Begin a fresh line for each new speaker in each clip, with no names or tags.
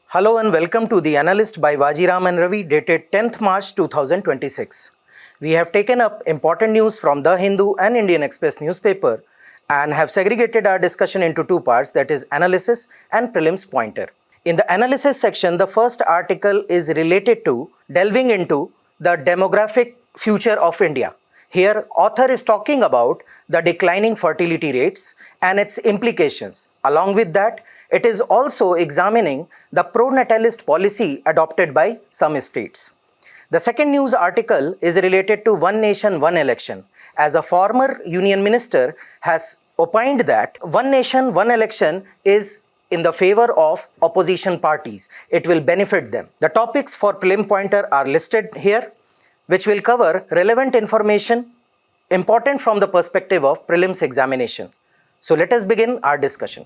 Hello and welcome to the Analyst by Vajiram and Ravi dated 10th March 2026. We have taken up important news from The Hindu and Indian Express newspaper and have segregated our discussion into two parts, that is analysis and prelims pointer. In the analysis section, the first article is related to delving into the demographic future of India. Here, author is talking about the declining fertility rates and its implications. Along with that, it is also examining the pro-natalist policy adopted by some states. The second news article is related to One Nation, One Election, as a former union minister has opined that One Nation, One Election is in the favor of opposition parties. It will benefit them. The topics for prelim pointer are listed here, which will cover relevant information important from the perspective of prelims examination. So let us begin our discussion.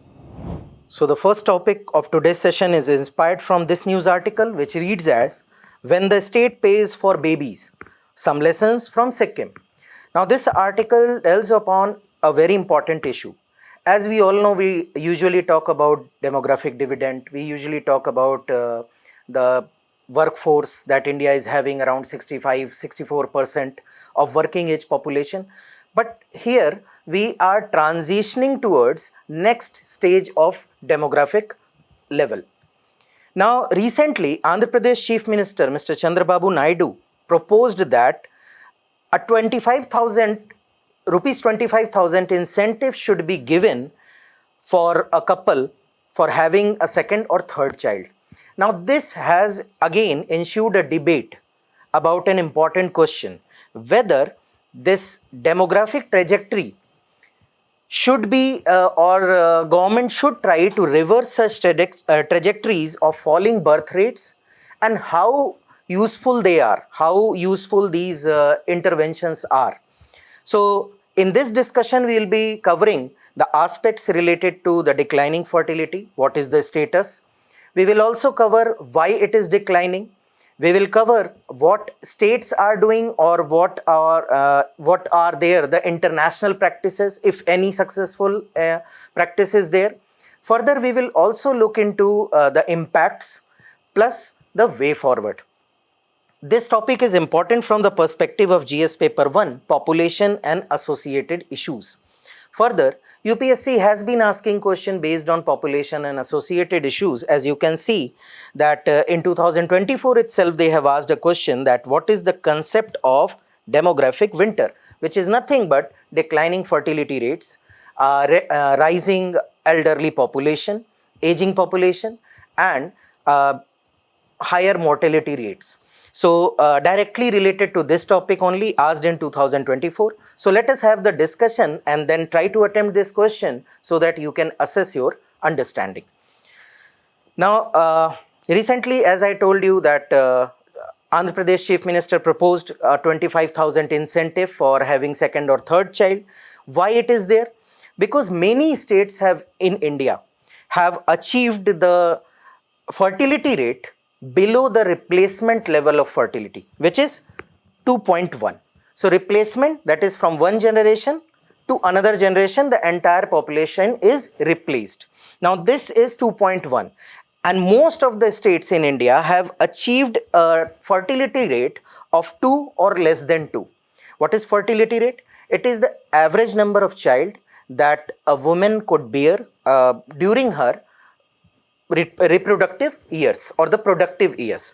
So the first topic of today's session is inspired from this news article, which reads as When the State Pays for Babies, Some Lessons from Sikkim. Now this article tells upon a very important issue. As we all know, we usually talk about demographic dividend. We usually talk about the workforce that India is having around 65-64% of working age population. But here we are transitioning towards next stage of demographic level. Now recently Andhra Pradesh Chief Minister Mr. Chandrababu Naidu proposed that a 25,000 incentive should be given for a couple for having a second or third child. Now this has again ensued a debate about an important question, whether this demographic trajectory should be government should try to reverse such trajectories of falling birth rates, and how useful they are, how useful these interventions are. So in this discussion we will be covering the aspects related to the declining fertility, what is the status. We will also cover why it is declining. We will cover what states are doing or what are the international practices, if any successful practices there. Further, we will also look into the impacts plus the way forward. This topic is important from the perspective of GS paper 1, population and associated issues. Further, UPSC has been asking questions based on population and associated issues. As you can see that in 2024 itself they have asked a question that what is the concept of demographic winter, which is nothing but declining fertility rates, rising elderly population, aging population, and higher mortality rates. So directly related to this topic only, asked in 2024. So let us have the discussion and then try to attempt this question so that you can assess your understanding. Now recently, as I told you that Andhra Pradesh Chief Minister proposed a 25,000 incentive for having second or third child. Why it is there? Because many states in India have achieved the fertility rate below the replacement level of fertility, which is 2.1. So replacement, that is from one generation to another generation, the entire population is replaced. Now this is 2.1, and most of the states in India have achieved a fertility rate of 2 or less than 2. What is fertility rate? It is the average number of child that a woman could bear during her reproductive years or the productive years.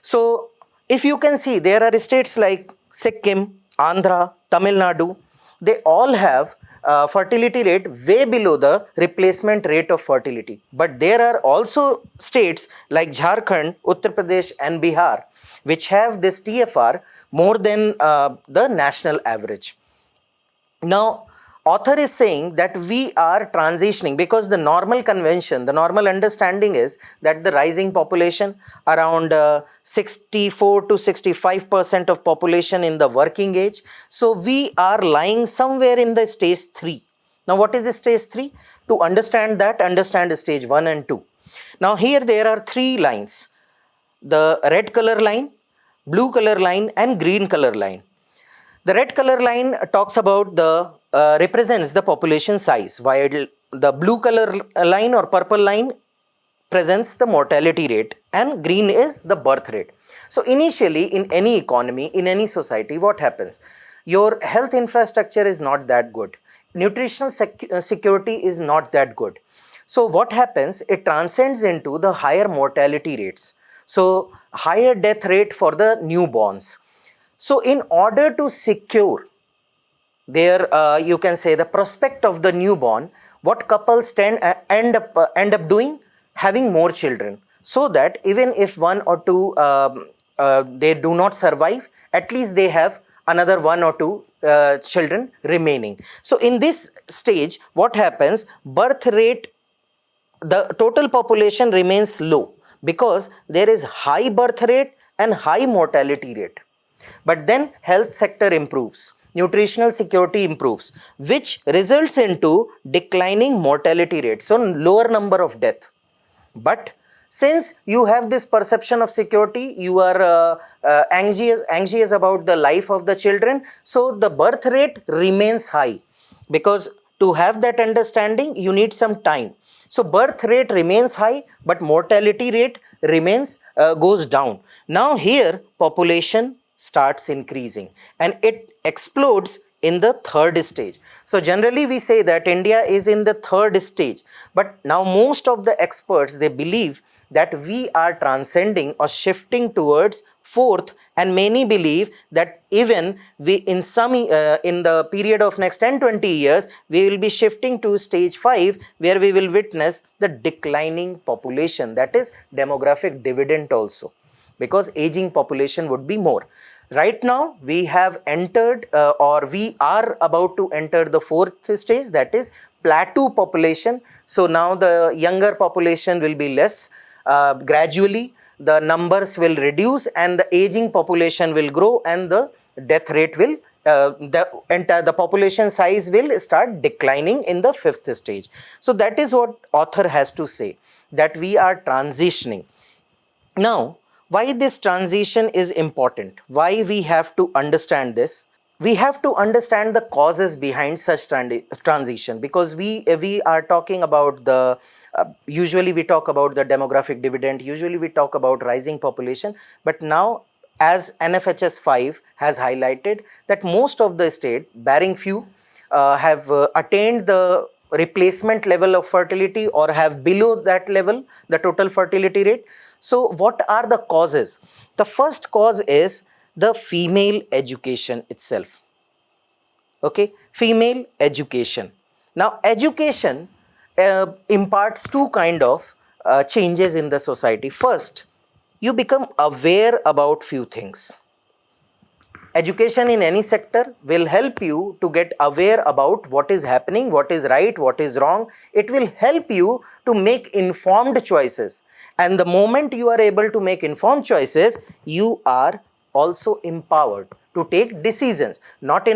So if you can see, there are states like Sikkim, Andhra, Tamil Nadu, they all have fertility rate way below the replacement rate of fertility. But there are also states like Jharkhand, Uttar Pradesh and Bihar, which have this TFR more than the national average. Now author is saying that we are transitioning, because the normal convention, the normal understanding is that the rising population, around 64 to 65% of population in the working age. So we are lying somewhere in the stage 3. Now what is the stage 3? To understand that, understand stage 1 and 2. Now here there are 3 lines, the red color line, blue color line and green color line. The red color line talks about the represents the population size, while the blue color line or purple line presents the mortality rate, and green is the birth rate. So initially, in any economy, in any society, what happens? Your health infrastructure is not that good. Nutritional security is not that good. So what happens? It transcends into the higher mortality rates. So higher death rate for the newborns. So in order to secure their, you can say, the prospect of the newborn, what couples end up doing? Having more children, so that even if one or two they do not survive, at least they have another one or two children remaining. So in this stage, what happens? Birth rate, the total population remains low because there is high birth rate and high mortality rate. But then health sector improves, nutritional security improves, which results into declining mortality rate, so lower number of death. But since you have this perception of security, you are anxious about the life of the children, so the birth rate remains high, because to have that understanding you need some time. So birth rate remains high, but mortality rate remains goes down. Now here population starts increasing and it explodes in the third stage. So generally we say that India is in the third stage, but now most of the experts, they believe that we are transcending or shifting towards fourth, and many believe that even we in the period of next 10-20 years we will be shifting to stage 5, where we will witness the declining population, that is demographic dividend also, because aging population would be more. Right now we have entered or we are about to enter the fourth stage, that is plateau population. So now the younger population will be less, gradually the numbers will reduce and the aging population will grow, and the death rate will the population size will start declining in the fifth stage. So that is what author has to say, that we are transitioning. Now, why this transition is important? Why we have to understand this? We have to understand the causes behind such transition, because we are talking about the usually we talk about the demographic dividend, usually we talk about rising population, but now as NFHS 5 has highlighted that most of the state, barring few, have attained the replacement level of fertility or have below that level the total fertility rate. So what are the causes? The first cause is the female education itself. Okay, female education. Now education imparts two kind of changes in the society. First, you become aware about few things. Education in any sector will help you to get aware about what is happening, what is right, what is wrong. It will help you to make informed choices. And the moment you are able to make informed choices, you are also empowered to take decisions. Not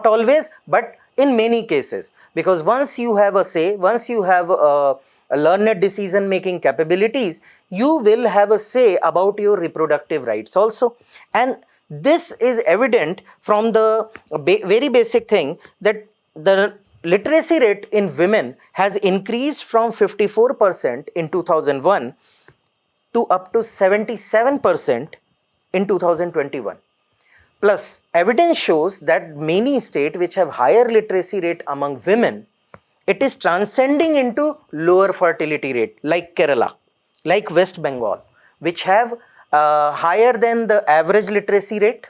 always, but in many cases. Because once you have a say, once you have a learned decision making capabilities, you will have a say about your reproductive rights also. And this is evident from the very basic thing, that the literacy rate in women has increased from 54% in 2001 to up to 77% in 2021. Plus, evidence shows that many states which have higher literacy rate among women, it is transcending into lower fertility rate, like Kerala, like West Bengal, which have higher than the average literacy rate,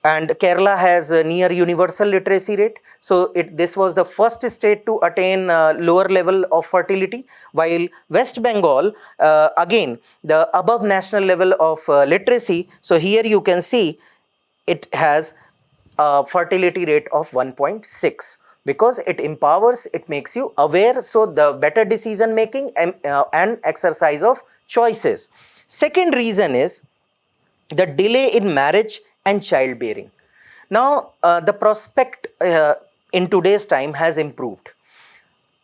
and Kerala has a near universal literacy rate. So this was the first state to attain lower level of fertility, while West Bengal again the above national level of literacy. So here you can see it has a fertility rate of 1.6, because it empowers, it makes you aware, so the better decision making and exercise of choices. Second reason is the delay in marriage and childbearing. Now the prospect in today's time has improved.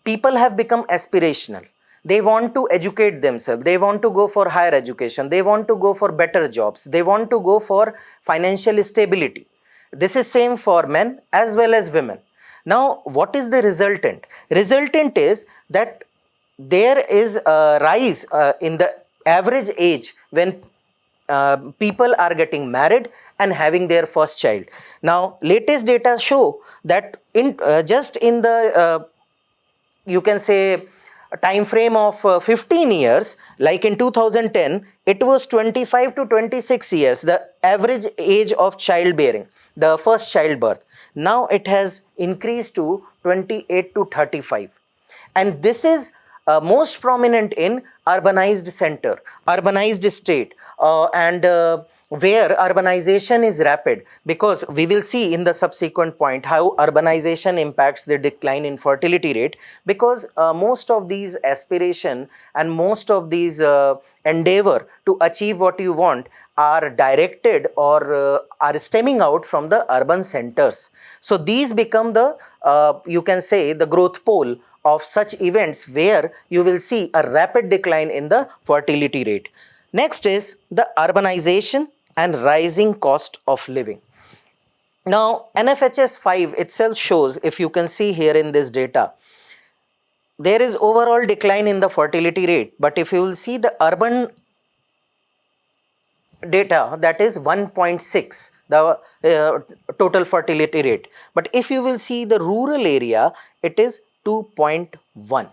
People have become aspirational. They want to educate themselves, they want to go for higher education, they want to go for better jobs, they want to go for financial stability. This is same for men as well as women. Now, what is the resultant? Resultant is that there is a rise in the average age when people are getting married and having their first child. Now, latest data show that in just in the you can say a time frame of 15 years, like in 2010 it was 25 to 26 years the average age of childbearing, the first childbirth. Now it has increased to 28 to 35, and this is most prominent in urbanized center, urbanized state, and where urbanization is rapid, because we will see in the subsequent point how urbanization impacts the decline in fertility rate, because most of these aspiration and most of these endeavor to achieve what you want are directed or are stemming out from the urban centers. So these become the you can say the growth pole of such events where you will see a rapid decline in the fertility rate. Next is the urbanization and rising cost of living. Now, NFHS 5 itself shows, if you can see here in this data, there is overall decline in the fertility rate, but if you will see the urban data, that is 1.6 the total fertility rate, but if you will see the rural area, it is 2.1,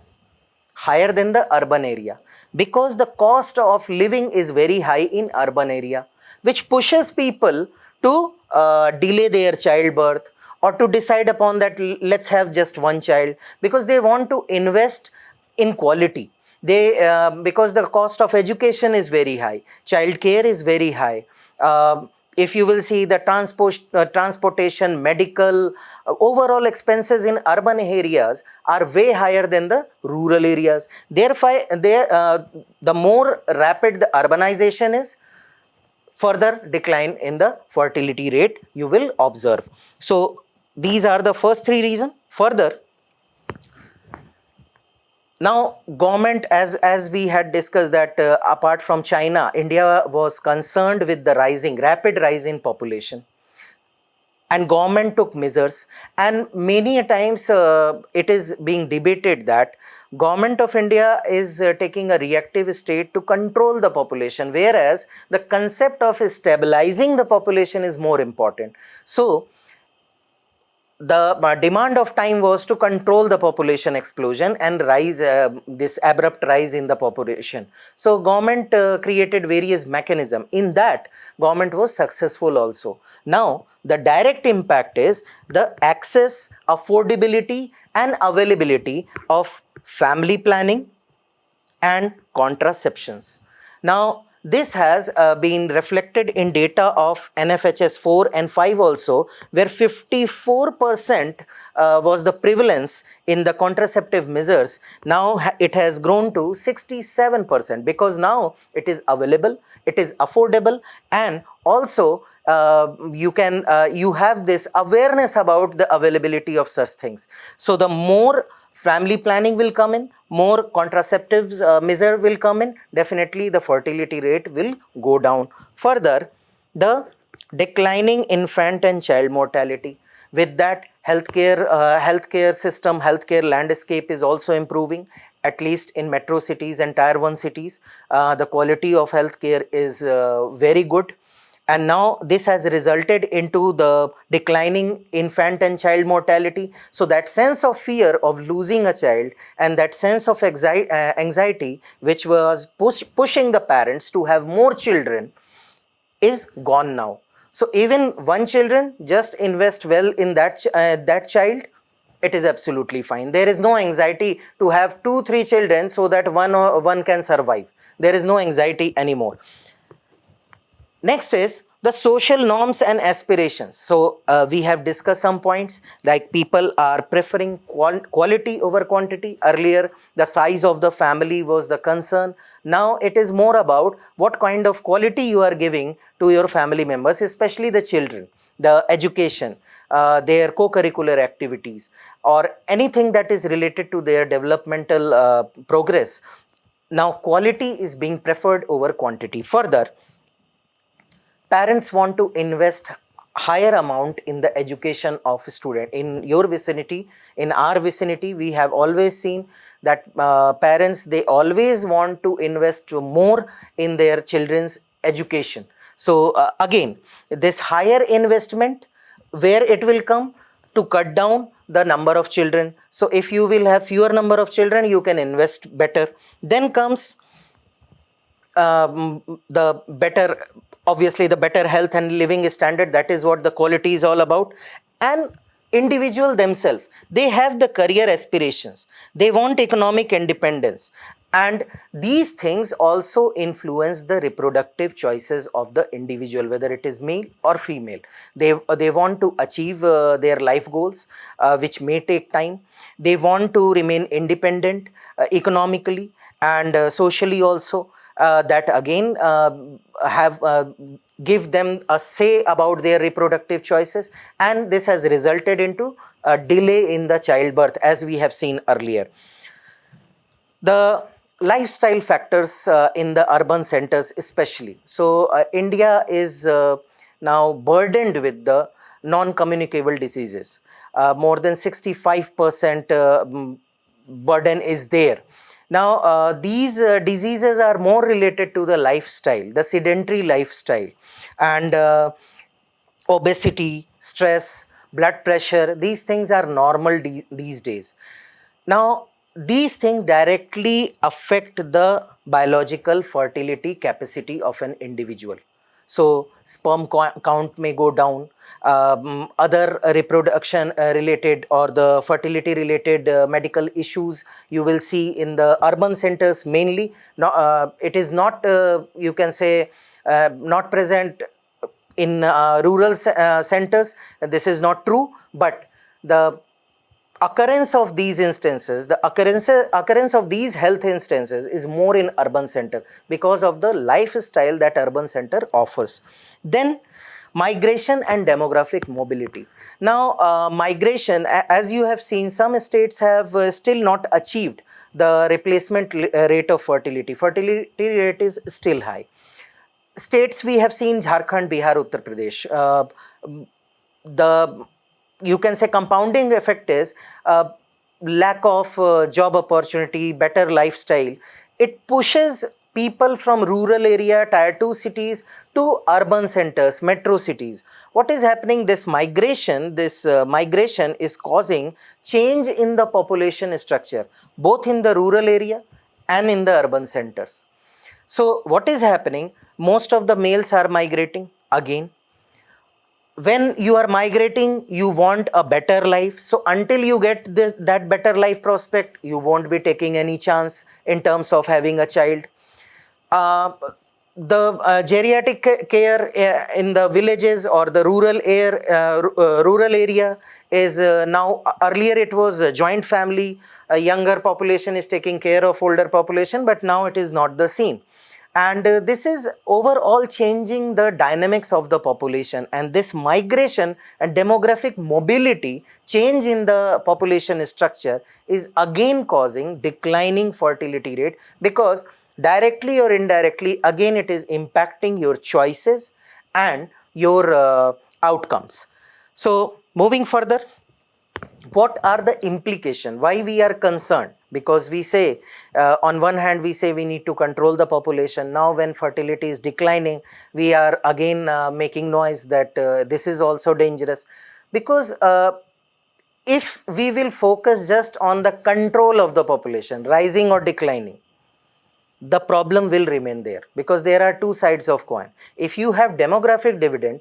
higher than the urban area, because the cost of living is very high in urban area, which pushes people to delay their childbirth or to decide upon that let's have just one child, because they want to invest in quality. They because the cost of education is very high, child care is very high. If you will see the transportation, medical, overall expenses in urban areas are way higher than the rural areas. Therefore, the more rapid the urbanization is, further decline in the fertility rate you will observe. So these are the first three reasons. Further, now government, as we had discussed that apart from China, India was concerned with the rapid rise in population, and government took measures, and many a times it is being debated that government of India is taking a reactive state to control the population, whereas the concept of stabilizing the population is more important. So the demand of time was to control the population explosion and rise this abrupt rise in the population. So government created various mechanism. In that, government was successful also. Now the direct impact is the access, affordability and availability of family planning and contraceptions. Now, this has been reflected in data of NFHS 4 and 5 also, where 54% was the prevalence in the contraceptive measures. Now it has grown to 67%, because now it is available, it is affordable, and also you have this awareness about the availability of such things. So the more family planning will come in, more contraceptives measure will come in, definitely the fertility rate will go down. Further, the declining infant and child mortality. With that, healthcare system, healthcare landscape is also improving, at least in metro cities and tier 1 cities. The quality of healthcare is very good, and now this has resulted into the declining infant and child mortality. So that sense of fear of losing a child and that sense of anxiety which was pushing the parents to have more children is gone now. So even one children, just invest well in that child, it is absolutely fine. There is no anxiety to have 2-3 children so that one can survive. There is no anxiety anymore. Next is the social norms and aspirations. So we have discussed some points, like people are preferring quality over quantity. Earlier, the size of the family was the concern. Now it is more about what kind of quality you are giving to your family members, especially the children, the education, their co-curricular activities, or anything that is related to their developmental progress. Now quality is being preferred over quantity. Further, parents want to invest higher amount in the education of student. In your vicinity, in our vicinity, we have always seen that parents, they always want to invest more in their children's education. So again, this higher investment, where it will come? To cut down the number of children. So if you will have fewer number of children, you can invest better. Then comes the better, obviously the better health and living standard. That is what the quality is all about. And individual themselves, they have the career aspirations, they want economic independence, and these things also influence the reproductive choices of the individual, whether it is male or female. They want to achieve their life goals, which may take time. They want to remain independent economically and socially also. That again have give them a say about their reproductive choices, and this has resulted into a delay in the childbirth, as we have seen earlier. The lifestyle factors in the urban centers especially. So India is now burdened with the non-communicable diseases. More than 65% burden is there. Now these diseases are more related to the lifestyle, the sedentary lifestyle, and obesity, stress, blood pressure. These things are normal these days. Now, these things directly affect the biological fertility capacity of an individual. So, sperm count may go down, other reproduction related or the fertility related medical issues you will see in the urban centers mainly. No, it is not, you can say, not present in rural centers. This is not true, but the occurrence of these instances, the occurrence of these health instances is more in urban center because of the lifestyle that urban center offers. Then migration and demographic mobility. Now migration, as you have seen, some states have still not achieved the replacement rate of fertility rate is still high. States we have seen: Jharkhand, Bihar, Uttar Pradesh. The, you can say, compounding effect is lack of job opportunity, better lifestyle. It pushes people from rural area, tier 2 cities, to urban centers, metro cities. What is happening? This migration is causing change in the population structure, both in the rural area and in the urban centers. So what is happening? Most of the males are migrating again. When you are migrating, you want a better life. So until you get that better life prospect, you won't be taking any chance in terms of having a child. Uh, the geriatric care in the villages or the rural area is now, earlier it was a joint family, a younger population is taking care of older population, but now it is not the same. And this is overall changing the dynamics of the population, and this migration and demographic mobility change in the population structure is again causing declining fertility rate, because directly or indirectly again it is impacting your choices and your outcomes. So moving further, what are the implications? Why we are concerned? Because we say, on one hand we say we need to control the population. Now when fertility is declining, we are again making noise that this is also dangerous. Because if we will focus just on the control of the population, rising or declining, the problem will remain there, because there are two sides of coin. If you have demographic dividend,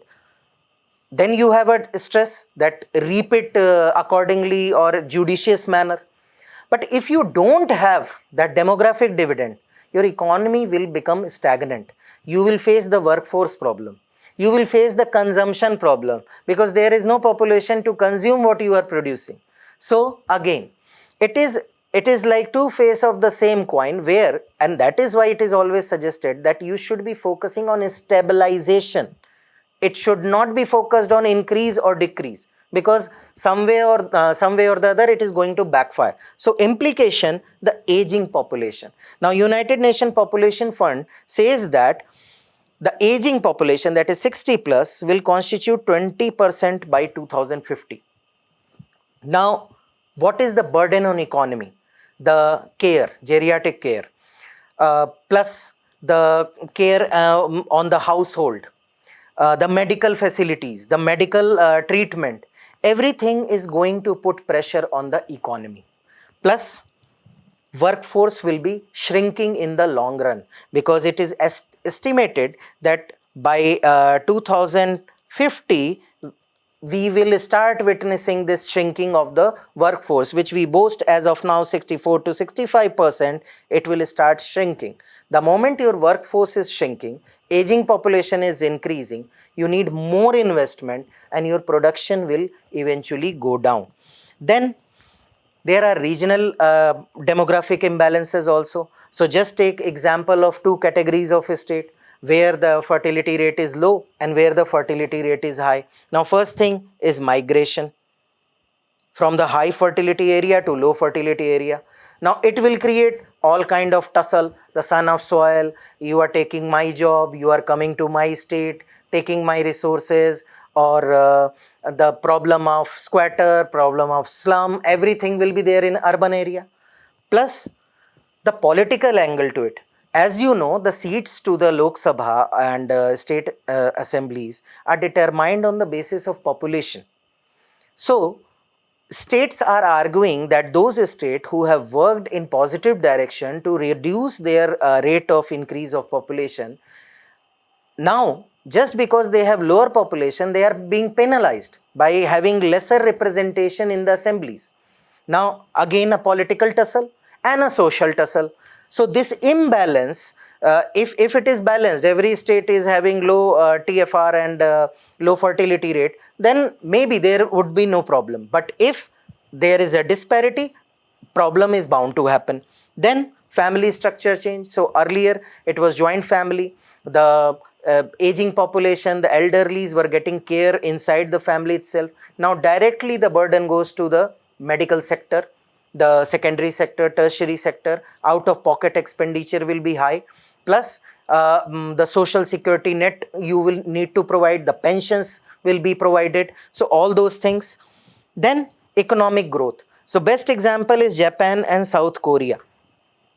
then you have a stress that reap it accordingly or judicious manner. But if you don't have that demographic dividend, your economy will become stagnant. You will face the workforce problem. You will face the consumption problem, because there is no population to consume what you are producing. So again, it is like two faces of the same coin, where, and that is why it is always suggested that you should be focusing on stabilization. It should not be focused on increase or decrease, because some way or the other it is going to backfire. So implication, the aging population. Now United Nations Population Fund says that the aging population, that is 60 plus, will constitute 20% by 2050. Now, what is the burden on economy? The care, geriatric care, plus the care on the household, the medical facilities, the medical treatment, everything is going to put pressure on the economy. Plus, workforce will be shrinking in the long run, because it is estimated that by 2050 we will start witnessing this shrinking of the workforce, which we boast as of now 64 to 65%. It will start shrinking. The moment your workforce is shrinking, aging population is increasing, you need more investment and your production will eventually go down. Then there are regional demographic imbalances also. So just take example of two categories of a state where the fertility rate is low and where the fertility rate is high. Now, first thing is migration from the high fertility area to low fertility area. Now, it will create all kind of tussle, the son of soil, you are taking my job, you are coming to my state, taking my resources, or the problem of squatter, problem of slum, everything will be there in urban area. Plus, the political angle to it. As you know, the seats to the Lok Sabha and state assemblies are determined on the basis of population. So, states are arguing that those states who have worked in positive direction to reduce their rate of increase of population, now just because they have lower population, they are being penalized by having lesser representation in the assemblies. Now again a political tussle and a social tussle. So this imbalance, if it is balanced, every state is having low TFR and low fertility rate, then maybe there would be no problem. But if there is a disparity, problem is bound to happen. Then family structure change. So earlier it was joint family, the aging population, the elderlies were getting care inside the family itself. Now directly the burden goes to the medical sector, the secondary sector, tertiary sector. Out of pocket expenditure will be high. Plus the social security net you will need to provide, the pensions will be provided. So all those things. Then economic growth. So best example is Japan and South Korea.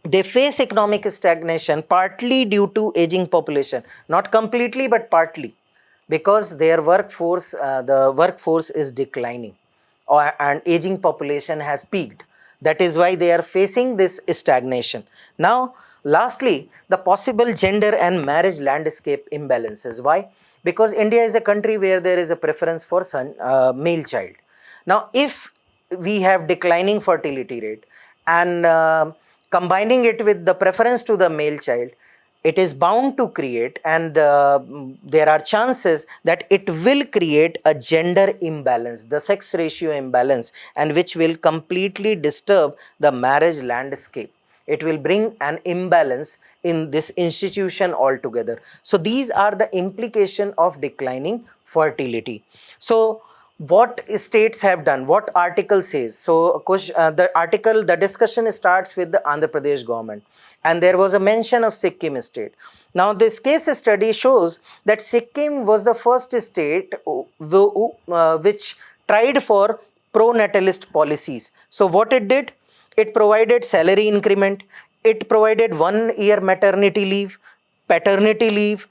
They face economic stagnation partly due to aging population, not completely but partly, because their workforce, the workforce is declining, and aging population has peaked. That is why they are facing this stagnation. Now, lastly, the possible gender and marriage landscape imbalances. Why? Because India is a country where there is a preference for male child. Now, if we have declining fertility rate and combining it with the preference to the male child, it is bound to create, and there are chances that it will create a gender imbalance, the sex ratio imbalance, and which will completely disturb the marriage landscape. It will bring an imbalance in this institution altogether. So these are the implication of declining fertility. So what states have done, what article says? So the discussion starts with the Andhra Pradesh government, and there was a mention of Sikkim state. Now this case study shows that Sikkim was the first state which tried for pro-natalist policies. So what it did? It provided salary increment, it provided 1 year maternity leave, paternity leave,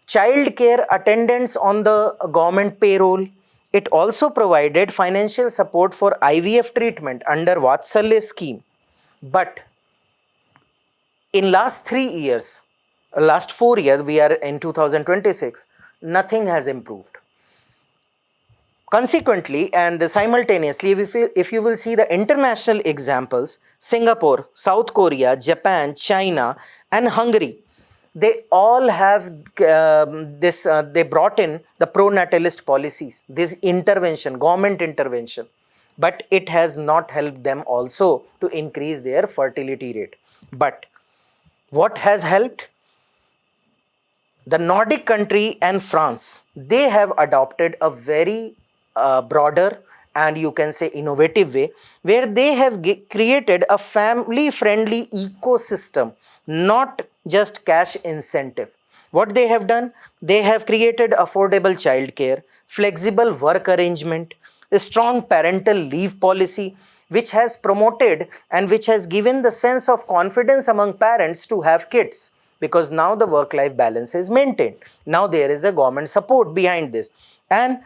child care attendance on the government payroll. It also provided financial support for IVF treatment under Vatsalya scheme. But in last 3 years, last 4 years, we are in 2026, nothing has improved. Consequently and simultaneously, if you will see the international examples, Singapore, South Korea, Japan, China and Hungary, they all have they brought in the pro-natalist policies, this intervention, government intervention, but it has not helped them also to increase their fertility rate. But what has helped? The Nordic country and France, they have adopted a very broader and you can say innovative way, where they have created a family friendly ecosystem, not just cash incentive. What they have done? They have created affordable childcare, flexible work arrangement, a strong parental leave policy, which has promoted and which has given the sense of confidence among parents to have kids, because now the work-life balance is maintained. Now there is a government support behind this, and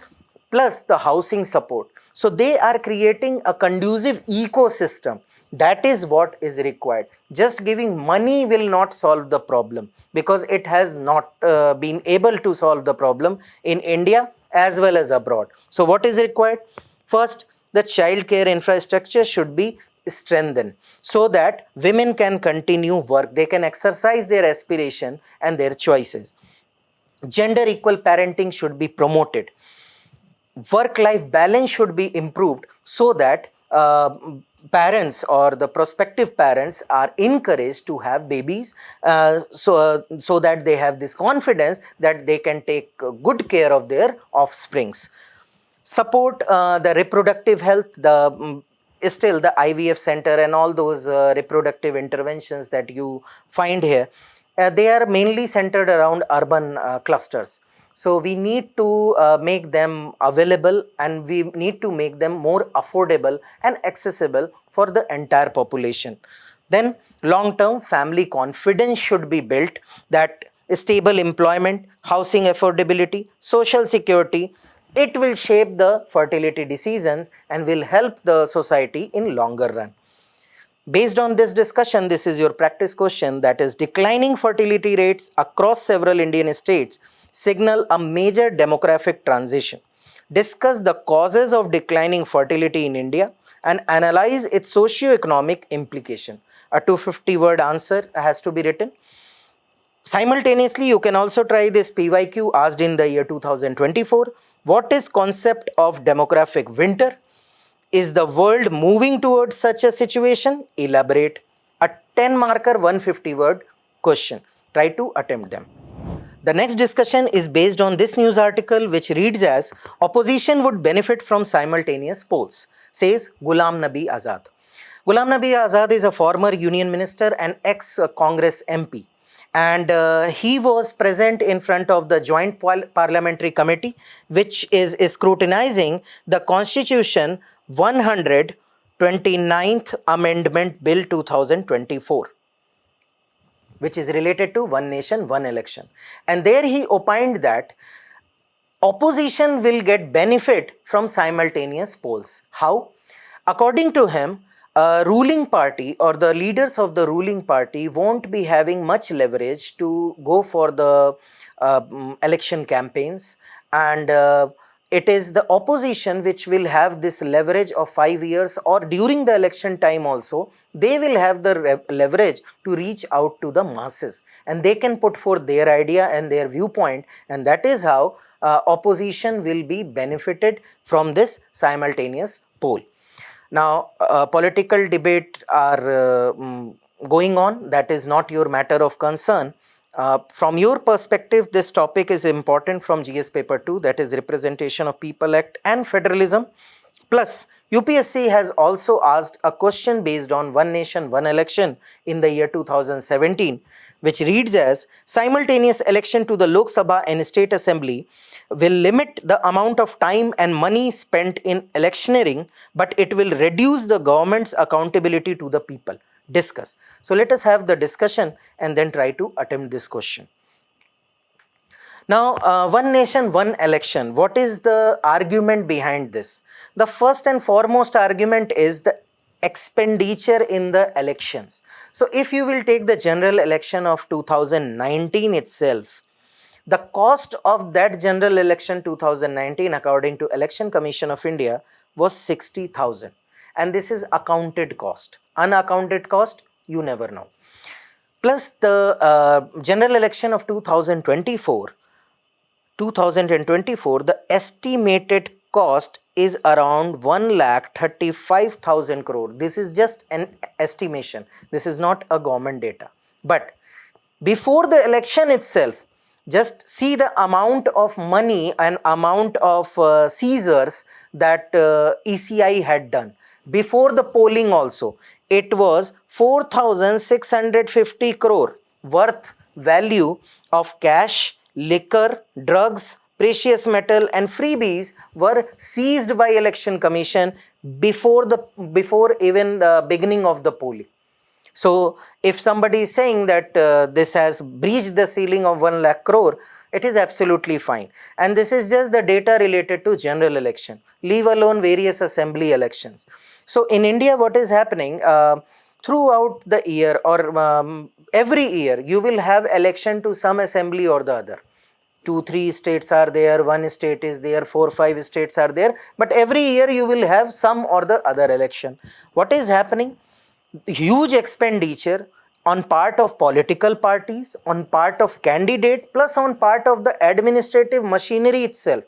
plus the housing support. So they are creating a conducive ecosystem. That is what is required. Just giving money will not solve the problem, because it has not been able to solve the problem in India as well as abroad. So what is required? First, the child care infrastructure should be strengthened so that women can continue work, they can exercise their aspiration and their choices. Gender equal parenting should be promoted. Work-life balance should be improved so that parents or the prospective parents are encouraged to have babies, so that they have this confidence that they can take good care of their offsprings. Support the reproductive health, still the IVF center and all those reproductive interventions that you find here, they are mainly centered around urban clusters. So we need to make them available, and we need to make them more affordable and accessible for the entire population. Then long-term family confidence should be built, that stable employment, housing affordability, social security, it will shape the fertility decisions and will help the society in longer run. Based on this discussion, this is your practice question, that is, declining fertility rates across several Indian states signal a major demographic transition. Discuss the causes of declining fertility in India and analyze its socio-economic implication. A 250-word answer has to be written. Simultaneously, you can also try this PYQ asked in the year 2024. What is concept of demographic winter? Is the world moving towards such a situation? Elaborate. A 10 marker 150 word question. Try to attempt them. The next discussion is based on this news article, which reads as, opposition would benefit from simultaneous polls, says Ghulam Nabi Azad. Ghulam Nabi Azad is a former union minister and ex-Congress MP. And he was present in front of the Joint Parliamentary Committee, which is scrutinizing the Constitution 129th Amendment Bill 2024, which is related to one nation, one election. And there he opined that opposition will get benefit from simultaneous polls. How? According to him, ruling party or the leaders of the ruling party won't be having much leverage to go for the election campaigns, and it is the opposition which will have this leverage of 5 years, or during the election time also they will have the leverage to reach out to the masses, and they can put forth their idea and their viewpoint, and that is how opposition will be benefited from this simultaneous poll. Now, political debate are going on. That is not your matter of concern. From your perspective, this topic is important from GS paper 2, that is Representation of People Act and Federalism. Plus, UPSC has also asked a question based on one nation, one election in the year 2017, which reads as, simultaneous election to the Lok Sabha and State Assembly will limit the amount of time and money spent in electioneering, but it will reduce the government's accountability to the people. Discuss. So let us have the discussion and then try to attempt this question. Now, one nation, one election. What is the argument behind this? The first and foremost argument is the expenditure in the elections. So if you will take the general election of 2019 itself, the cost of that general election 2019, according to Election Commission of India, was 60,000. And this is accounted cost. Unaccounted cost, you never know. Plus the general election of 2024, the estimated cost is around 1,35,000 crore. This is just an estimation. This is not a government data. But before the election itself, just see the amount of money and amount of seizures that ECI had done. Before the polling also, it was 4,650 crore worth value of cash, liquor, drugs, precious metal and freebies were seized by election commission before even the beginning of the polling. So if somebody is saying that this has breached the ceiling of 1 lakh crore, it is absolutely fine. And this is just the data related to general election, leave alone various assembly elections. So in India, what is happening throughout the year or every year, you will have election to some assembly or the other. 2-3 states are there, one state is there, 4-5 states are there, but every year you will have some or the other election. What is happening? Huge expenditure on part of political parties, on part of candidate, plus on part of the administrative machinery itself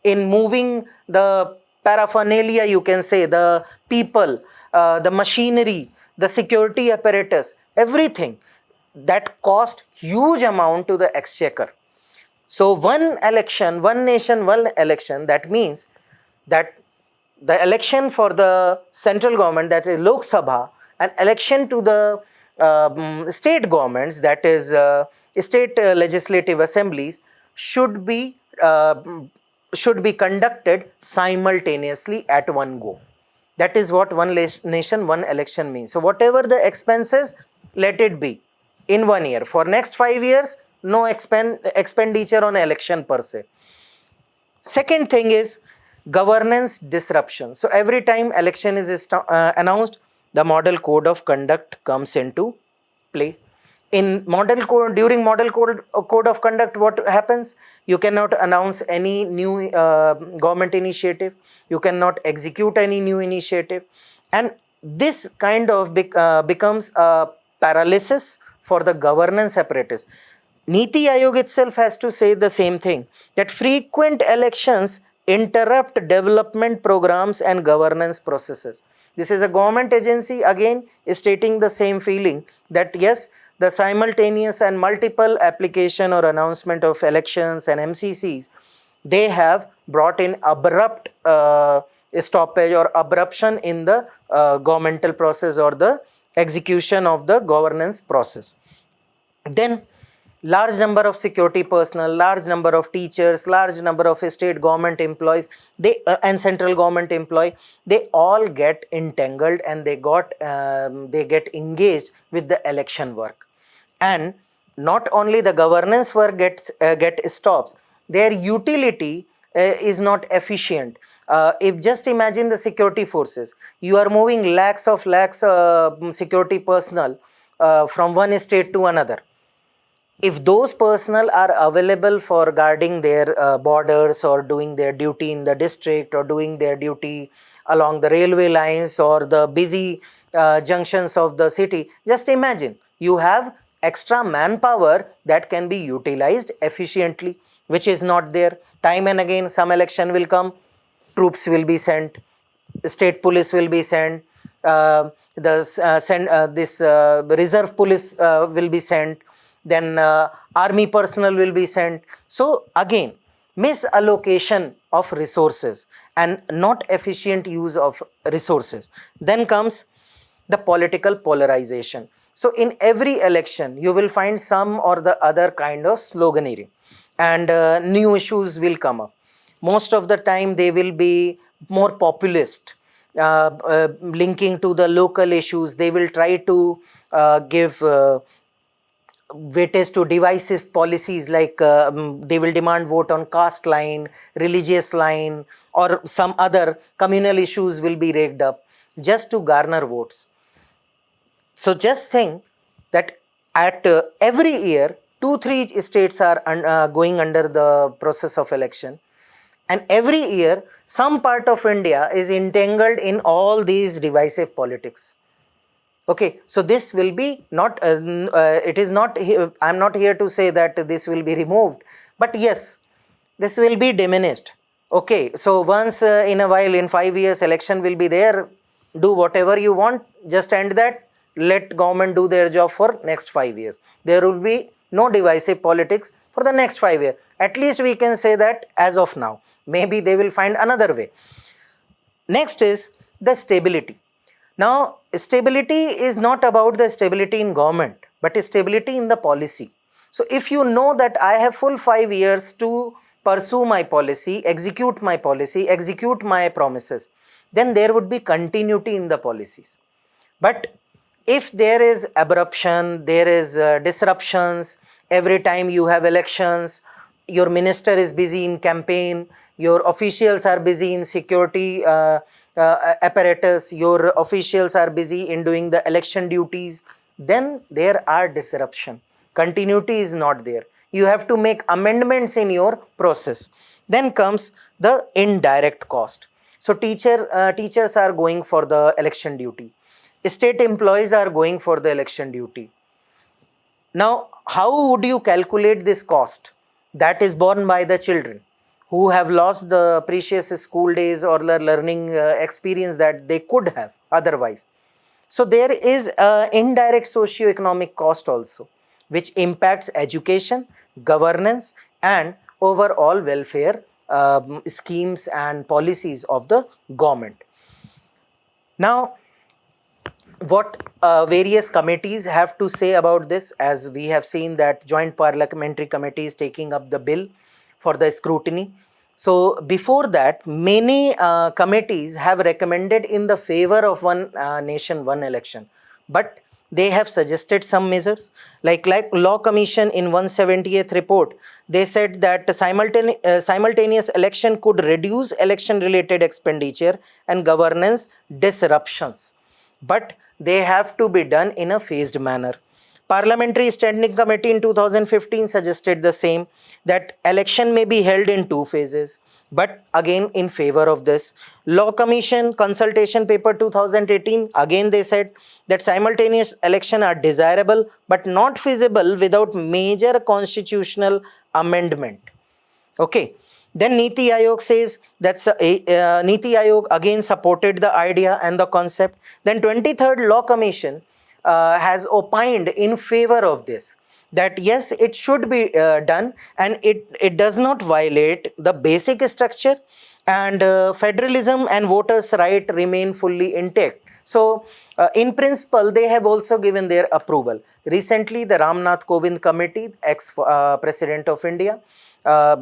in moving the paraphernalia, you can say, the people, the machinery, the security apparatus, everything that cost huge amount to the exchequer. So one election, one nation, one election, that means that the election for the central government, that is Lok Sabha, and election to the state governments, that is state legislative assemblies, should be conducted simultaneously at one go. That is what one nation, one election means. So whatever the expenses, let it be in 1 year. For next 5 years, no expenditure on election per se. Second thing is governance disruption. So every time election is announced, the model code of conduct comes into play. In model code, during model code of conduct, what happens? You cannot announce any new government initiative. You cannot execute any new initiative. And this kind of becomes a paralysis for the governance apparatus. Niti Aayog itself has to say the same thing, that frequent elections interrupt development programs and governance processes. This is a government agency again stating the same feeling, that yes, the simultaneous and multiple application or announcement of elections and MCCs, they have brought in abrupt stoppage or abruption in the governmental process or the execution of the governance process. Then large number of security personnel, large number of teachers, large number of state government employees, they and central government employee, they all get entangled and they get engaged with the election work. And not only the governance work get stops, their utility is not efficient. If just imagine the security forces, you are moving lakhs security personnel from one state to another. If those personnel are available for guarding their borders or doing their duty in the district or doing their duty along the railway lines or the busy junctions of the city, just imagine you have extra manpower that can be utilized efficiently, which is not there. Time and again some election will come, troops will be sent, state police will be sent, reserve police will be sent, then army personnel will be sent. So again, misallocation of resources and not efficient use of resources. Then comes the political polarization. So in every election you will find some or the other kind of sloganeering, and new issues will come up. Most of the time they will be more populist, linking to the local issues. They will try to give weightage to divisive policies, like they will demand vote on caste line, religious line, or some other communal issues will be raked up just to garner votes. So just think that at every year 2-3 states are going under the process of election, and every year some part of India is entangled in all these divisive politics. Okay, so this will be not, it is not, I am not here to say that this will be removed, but yes, this will be diminished. Okay, so once in a while, in 5 years, election will be there, do whatever you want, just end that, let government do their job for next 5 years. There will be no divisive politics for the next 5 years. At least we can say that as of now. Maybe they will find another way. Next is the stability. Now, stability is not about the stability in government, but stability in the policy. So if you know that I have full 5 years to pursue my policy, execute my policy, execute my promises, then there would be continuity in the policies. But if there is abruption, there is disruptions, every time you have elections, your minister is busy in campaign, your officials are busy in security apparatus, your officials are busy in doing the election duties, then there are disruption. Continuity is not there. You have to make amendments in your process. Then comes the indirect cost. So teachers are going for the election duty. State employees are going for the election duty. Now, how would you calculate this cost? That is borne by the children who have lost the precious school days or the learning experience that they could have otherwise. So there is an indirect socio-economic cost also, which impacts education, governance, and overall welfare schemes and policies of the government. Now, what various committees have to say about this, as we have seen that joint parliamentary committee is taking up the bill for the scrutiny. So before that, many committees have recommended in the favor of one nation, one election, but they have suggested some measures like law commission in 178th report. They said that simultaneous election could reduce election related expenditure and governance disruptions, but they have to be done in a phased manner. Parliamentary Standing Committee in 2015 suggested the same, that election may be held in 2 phases, but again in favor of this. Law Commission consultation paper 2018, again they said that simultaneous election are desirable but not feasible without major constitutional amendment. Okay. Then Niti Aayog says that's Niti Aayog again supported the idea and the concept. Then 23rd Law Commission has opined in favor of this, that yes, it should be done, and it does not violate the basic structure, and federalism and voters' right remain fully intact. So in principle, they have also given their approval. Recently, the Ramnath Kovind Committee, ex-President of India, a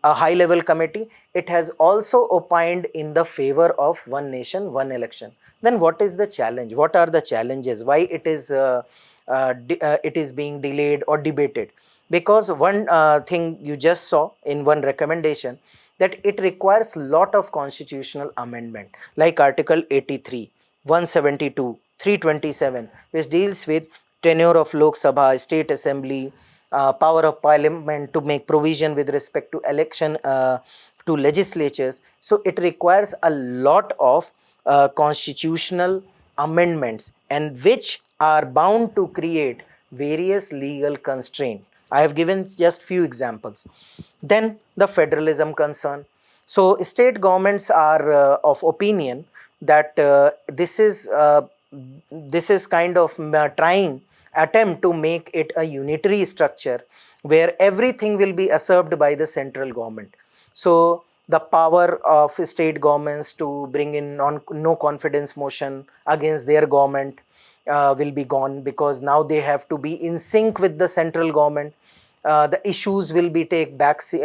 high-level committee, it has also opined in the favor of one nation, one election. Then what is the challenge? What are the challenges? Why it is being delayed or debated? Because one thing you just saw in one recommendation, that it requires lot of constitutional amendment, like Article 83, 172, 327, which deals with tenure of Lok Sabha, State Assembly, power of Parliament to make provision with respect to election to legislatures. So it requires a lot of constitutional amendments, and which are bound to create various legal constraints. I have given just few examples. Then the federalism concern. So state governments are of opinion that this is kind of trying attempt to make it a unitary structure where everything will be usurped by the central government. So the power of state governments to bring in no confidence motion against their government will be gone, because now they have to be in sync with the central government. The issues will be taking back seat.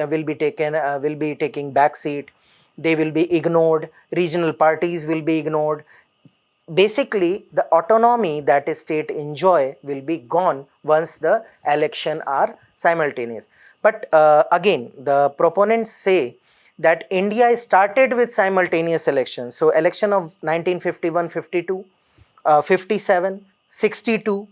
They will be ignored. Regional parties will be ignored. Basically, the autonomy that a state enjoy will be gone once the election are simultaneous. But again, the proponents say that India started with simultaneous elections. So election of 1951, 52, 57, 62,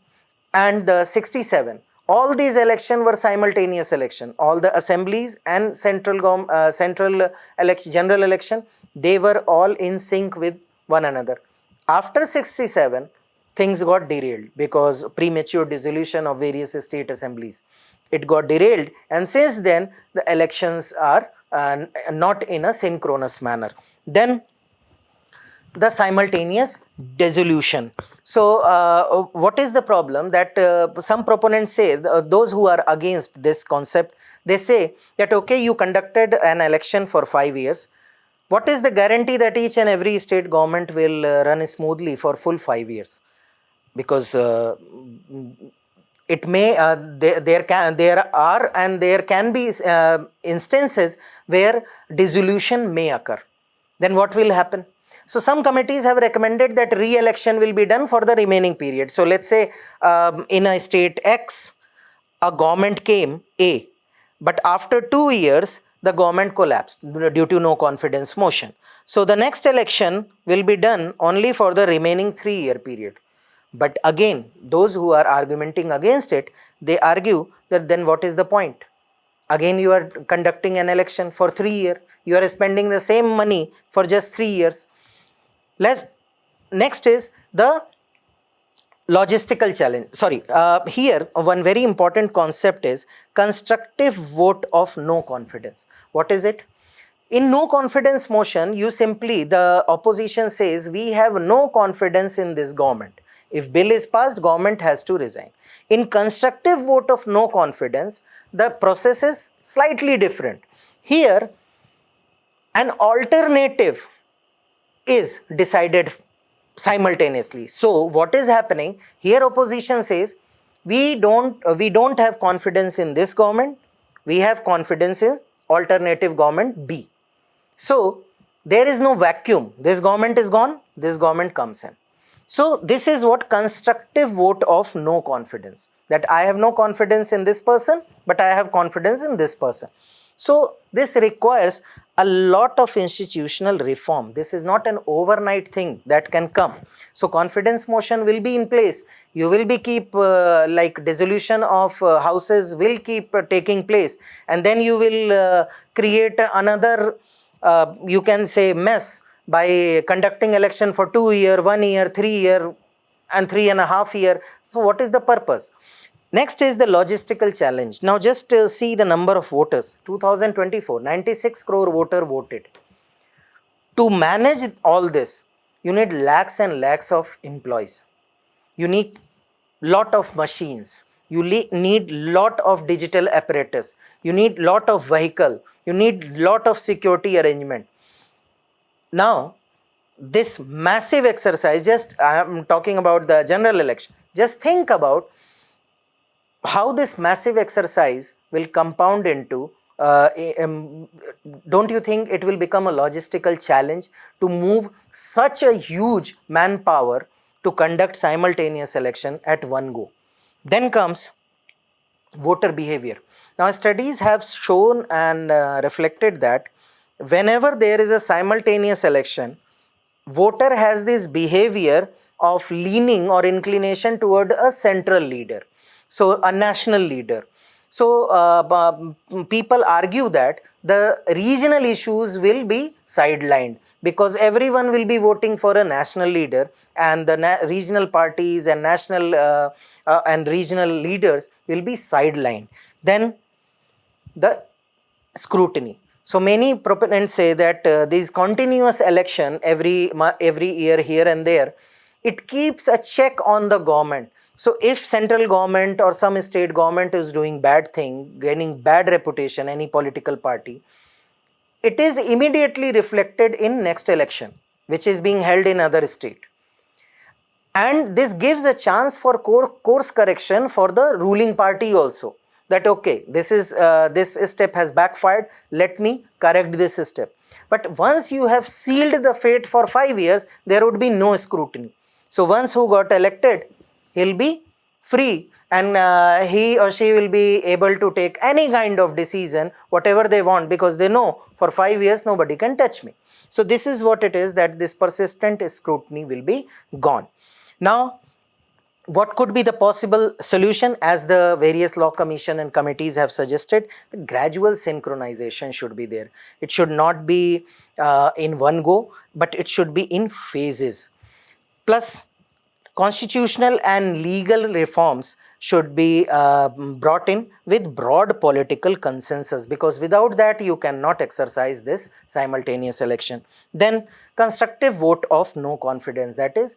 and the 67. All these elections were simultaneous election. All the assemblies and general election, they were all in sync with one another. After 67, things got derailed because premature dissolution of various state assemblies. It got derailed, and since then the elections are not in a synchronous manner. Then the simultaneous dissolution. So what is the problem? That some proponents say, those who are against this concept, they say that okay, you conducted an election for 5 years. What is the guarantee that each and every state government will run smoothly for full 5 years? Because it may there can be instances where dissolution may occur. Then what will happen? So some committees have recommended that re-election will be done for the remaining period. So let's say in a state X, a government came A, but after 2 years the government collapsed due to no confidence motion. So the next election will be done only for the remaining 3-year period. But again, those who are arguing against it, they argue that then what is the point? Again, you are conducting an election for 3 years. You are spending the same money for just 3 years. Next is the logistical challenge. Here one very important concept is constructive vote of no confidence. What is it? In no confidence motion, the opposition says we have no confidence in this government. If bill is passed, government has to resign. In constructive vote of no confidence, the process is slightly different. Here, an alternative is decided simultaneously. So what is happening here? Opposition says we don't have confidence in this government, we have confidence in alternative government B. So there is no vacuum. This government is gone, this government comes in. So this is what constructive vote of no confidence, that I have no confidence in this person, but I have confidence in this person. So this requires a lot of institutional reform. This is not an overnight thing that can come. So confidence motion will be in place. You will be keep like dissolution of houses will keep taking place, and then you will create another you can say mess by conducting election for 2 year, 1 year, 3 year and 3.5 year. So what is the purpose? Next is the logistical challenge. Now just see the number of voters. 2024, 96 crore voter voted. To manage all this, you need lakhs and lakhs of employees. You need lot of machines. You need lot of digital apparatus. You need lot of vehicle. You need lot of security arrangement. Now, this massive exercise, just I am talking about the general election, just think about how this massive exercise will compound into don't you think it will become a logistical challenge to move such a huge manpower to conduct simultaneous election at one go? Then comes voter behavior. Now studies have shown and reflected that whenever there is a simultaneous election, voter has this behavior of leaning or inclination toward a central leader, so a national leader. So people argue that the regional issues will be sidelined because everyone will be voting for a national leader, and the regional parties and national and regional leaders will be sidelined. Then the scrutiny. So many proponents say that these continuous election every year here and there, it keeps a check on the government. So if central government or some state government is doing bad thing, gaining bad reputation, any political party, it is immediately reflected in next election, which is being held in other state. And this gives a chance for course correction for the ruling party also, that okay, this step has backfired, let me correct this step. But once you have sealed the fate for 5 years, there would be no scrutiny. So once who got elected, he'll be free, and he or she will be able to take any kind of decision, whatever they want, because they know for 5 years nobody can touch me. So this is what it is, that this persistent scrutiny will be gone. Now, what could be the possible solution? As the various law commission and committees have suggested, gradual synchronization should be there. It should not be in one go, but it should be in phases. Plus, constitutional and legal reforms should be brought in with broad political consensus, because without that you cannot exercise this simultaneous election. Then constructive vote of no confidence, that is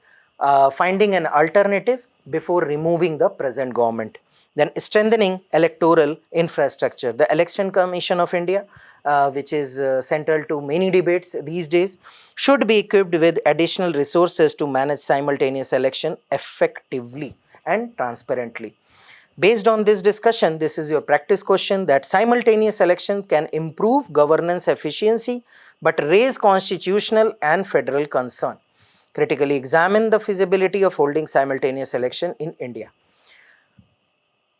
finding an alternative before removing the present government. Then strengthening electoral infrastructure. The Election Commission of India, which is central to many debates these days, should be equipped with additional resources to manage simultaneous election effectively and transparently. Based on this discussion, this is your practice question, that simultaneous election can improve governance efficiency but raise constitutional and federal concern. Critically examine the feasibility of holding simultaneous election in India.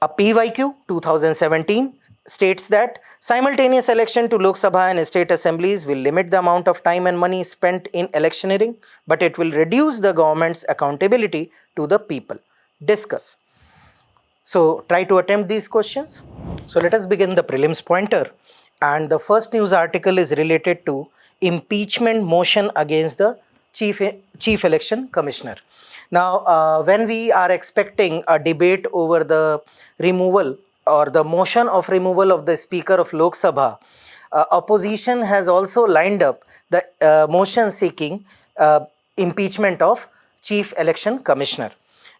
A PYQ 2017 states that simultaneous election to Lok Sabha and state assemblies will limit the amount of time and money spent in electioneering, but it will reduce the government's accountability to the people. Discuss. So try to attempt these questions. So let us begin the prelims pointer. And the first news article is related to impeachment motion against the Chief Election Commissioner. Now, when we are expecting a debate over the removal or the motion of removal of the Speaker of Lok Sabha, opposition has also lined up the motion seeking impeachment of Chief Election Commissioner.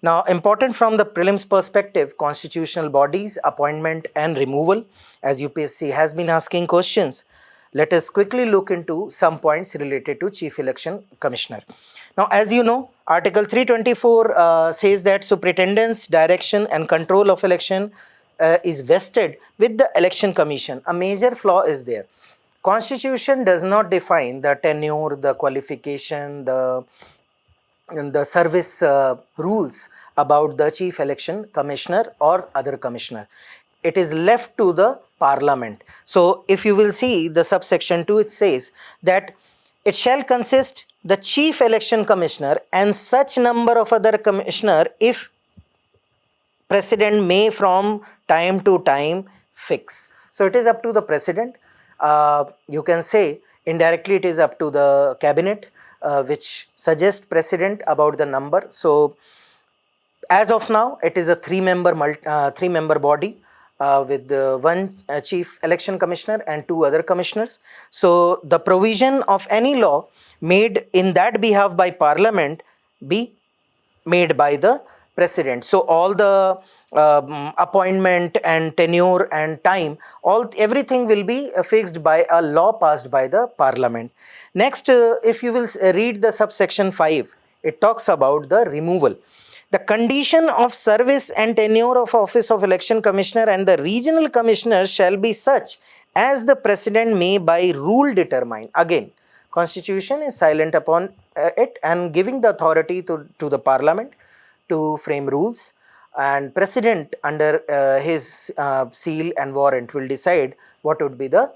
Now, important from the prelims perspective, constitutional bodies, appointment and removal, as UPSC has been asking questions. Let us quickly look into some points related to Chief Election Commissioner. Now, as you know, Article 324 says that superintendence, direction and control of election is vested with the Election Commission. A major flaw is there. Constitution does not define the tenure, the qualification, the service rules about the Chief Election Commissioner or other commissioner. It is left to the Parliament. So if you will see the subsection 2, it says that it shall consist the Chief Election Commissioner and such number of other commissioner if President may from time to time fix. So it is up to the President. You can say indirectly it is up to the Cabinet, which suggests President about the number. So as of now, it is a three-member body with one Chief Election Commissioner and 2 other commissioners. So the provision of any law made in that behalf by Parliament be made by the President. So all the appointment and tenure and time, everything will be fixed by a law passed by the Parliament. Next, if you will read the subsection 5, it talks about the removal. The condition of service and tenure of office of election commissioner and the regional commissioners shall be such as the President may by rule determine. Again, Constitution is silent upon it and giving the authority to the Parliament to frame rules, and President under his seal and warrant will decide what would be the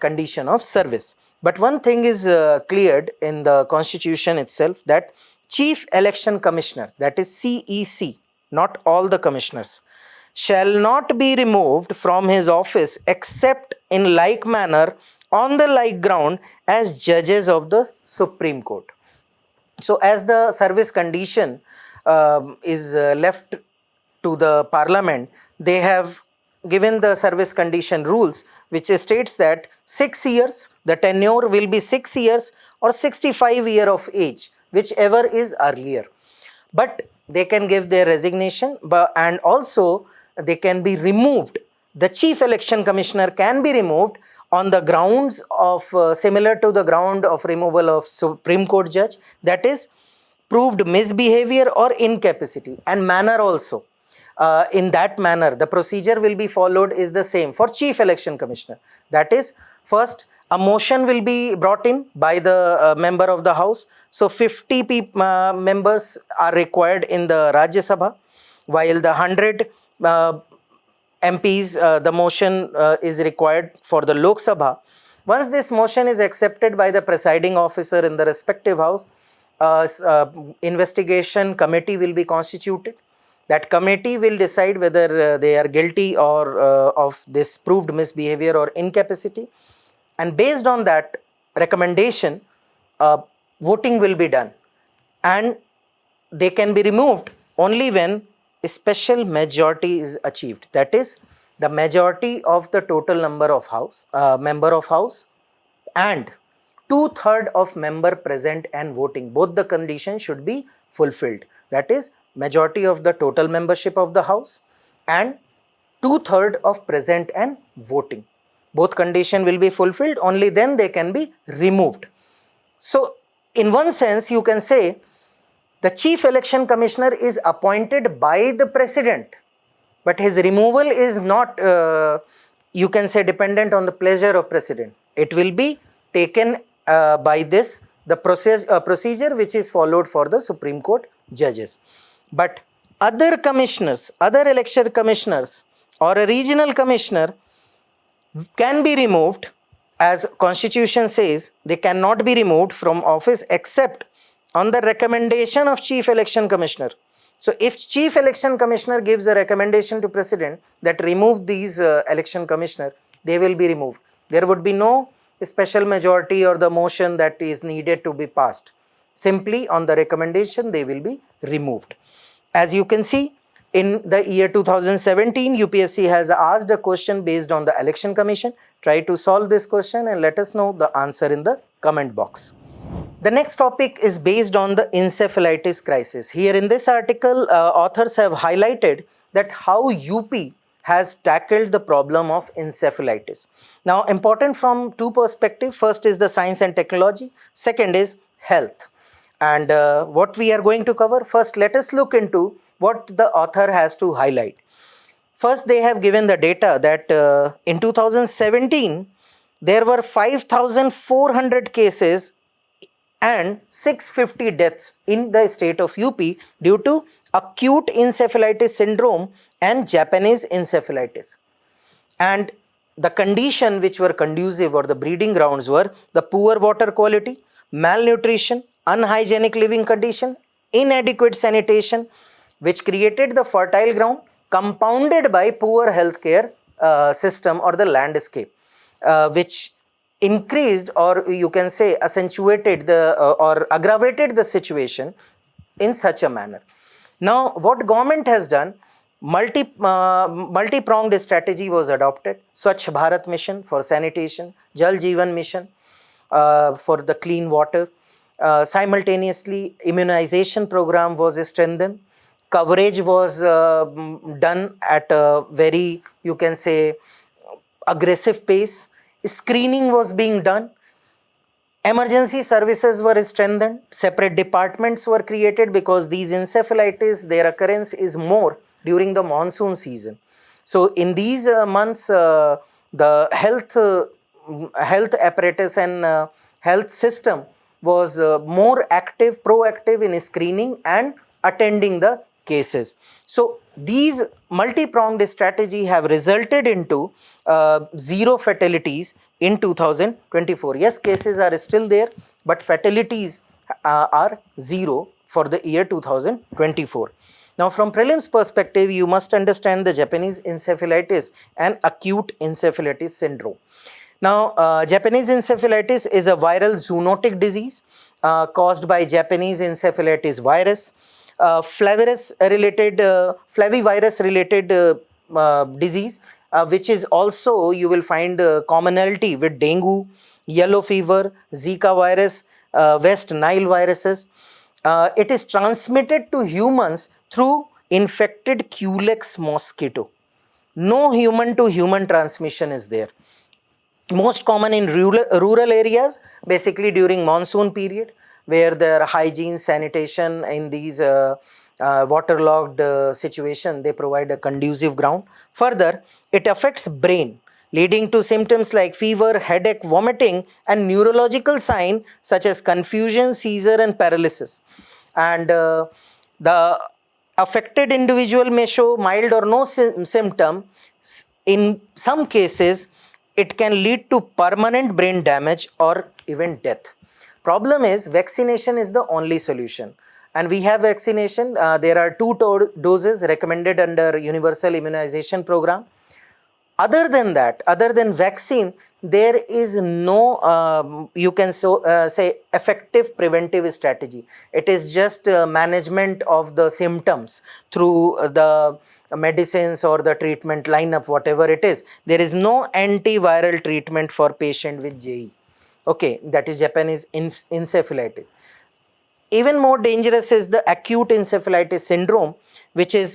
condition of service. But one thing is cleared in the Constitution itself, that Chief Election Commissioner, that is CEC, not all the commissioners, shall not be removed from his office except in like manner on the like ground as judges of the Supreme Court. So as the service condition is left to the Parliament, they have given the service condition rules which states that 6 years, the tenure will be 6 years or 65 years of age, whichever is earlier. But they can give their resignation and also they can be removed. The Chief Election Commissioner can be removed on the grounds of similar to the ground of removal of Supreme Court judge, that is proved misbehavior or incapacity, and manner also. In that manner, the procedure will be followed is the same for Chief Election Commissioner. That is, first a motion will be brought in by the member of the House. So 50 members are required in the Rajya Sabha, while the 100 MPs, the motion is required for the Lok Sabha. Once this motion is accepted by the presiding officer in the respective house, investigation committee will be constituted. That committee will decide whether they are guilty or of this proved misbehavior or incapacity, and based on that recommendation, voting will be done, and they can be removed only when a special majority is achieved. That is, the majority of the total number of member of house and 2/3 of member present and voting. Both the conditions should be fulfilled. That is, majority of the total membership of the house and 2/3 of present and voting. Both conditions will be fulfilled, only then they can be removed. So in one sense, you can say the Chief Election Commissioner is appointed by the President, but his removal is not, you can say, dependent on the pleasure of president. It will be taken by this, the procedure which is followed for the Supreme Court judges. But other commissioners, other election commissioners or a regional commissioner can be removed. As constitution says, they cannot be removed from office except on the recommendation of chief election commissioner. So if chief election commissioner gives a recommendation to president that remove these election commissioner, they will be removed. There would be no special majority or the motion that is needed to be passed. Simply on the recommendation they will be removed. As you can see, in the year 2017, UPSC has asked a question based on the election commission. Try to solve this question and let us know the answer in the comment box. The next topic is based on the encephalitis crisis. Here in this article, authors have highlighted that how UP has tackled the problem of encephalitis. Now, important from two perspectives. First is the science and technology. Second is health. And what we are going to cover, first let us look into what the author has to highlight. First, they have given the data that in 2017, there were 5,400 cases and 650 deaths in the state of UP due to acute encephalitis syndrome and Japanese encephalitis. And the condition which were conducive or the breeding grounds were the poor water quality, malnutrition, unhygienic living condition, inadequate sanitation, which created the fertile ground, compounded by poor healthcare system or the landscape, which increased, or you can say accentuated the or aggravated the situation in such a manner. Now, what government has done, multi-pronged strategy was adopted. Swachh Bharat mission for sanitation, Jal Jeevan mission for the clean water. Simultaneously, immunization program was strengthened. Coverage was done at a very, you can say, aggressive pace. Screening was being done. Emergency services were strengthened. Separate departments were created because these encephalitis, their occurrence is more during the monsoon season. So in these months, the health apparatus and health system was more active, proactive in screening and attending the cases. So these multi-pronged strategy have resulted into zero fatalities in 2024. Yes, cases are still there, but fatalities are zero for the year 2024. Now, from prelims perspective, you must understand the Japanese encephalitis and acute encephalitis syndrome. Now, Japanese encephalitis is a viral zoonotic disease caused by Japanese encephalitis virus. Flavivirus related disease, which is also you will find commonality with dengue, yellow fever, Zika virus, West Nile viruses. It is transmitted to humans through infected Culex mosquito. No human to human transmission is there. Most common in rural areas, basically during monsoon period, where their hygiene, sanitation in these waterlogged situation, they provide a conducive ground. Further, it affects brain, leading to symptoms like fever, headache, vomiting, and neurological sign such as confusion, seizure, and paralysis. And the affected individual may show mild or no symptom. In some cases, it can lead to permanent brain damage or even death. Problem is, vaccination is the only solution, and we have vaccination. There are two doses recommended under universal immunization program. Other than that, other than vaccine, there is no you can say effective preventive strategy. It is just management of the symptoms through the medicines or the treatment lineup, whatever it is. There is no antiviral treatment for patient with JE. Okay, that is Japanese encephalitis. Even more dangerous is the acute encephalitis syndrome, which is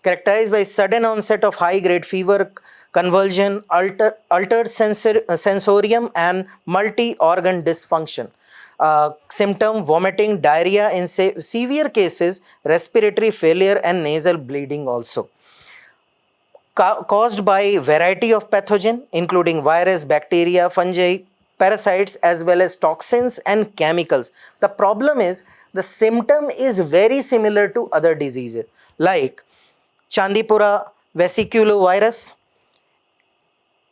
characterized by sudden onset of high-grade fever, convulsion, altered sensorium, and multi-organ dysfunction. Symptom, vomiting, diarrhea, in severe cases, respiratory failure and nasal bleeding also. caused by variety of pathogen including virus, bacteria, fungi, parasites as well as toxins and chemicals. The problem is the symptom is very similar to other diseases like Chandipura vesiculovirus,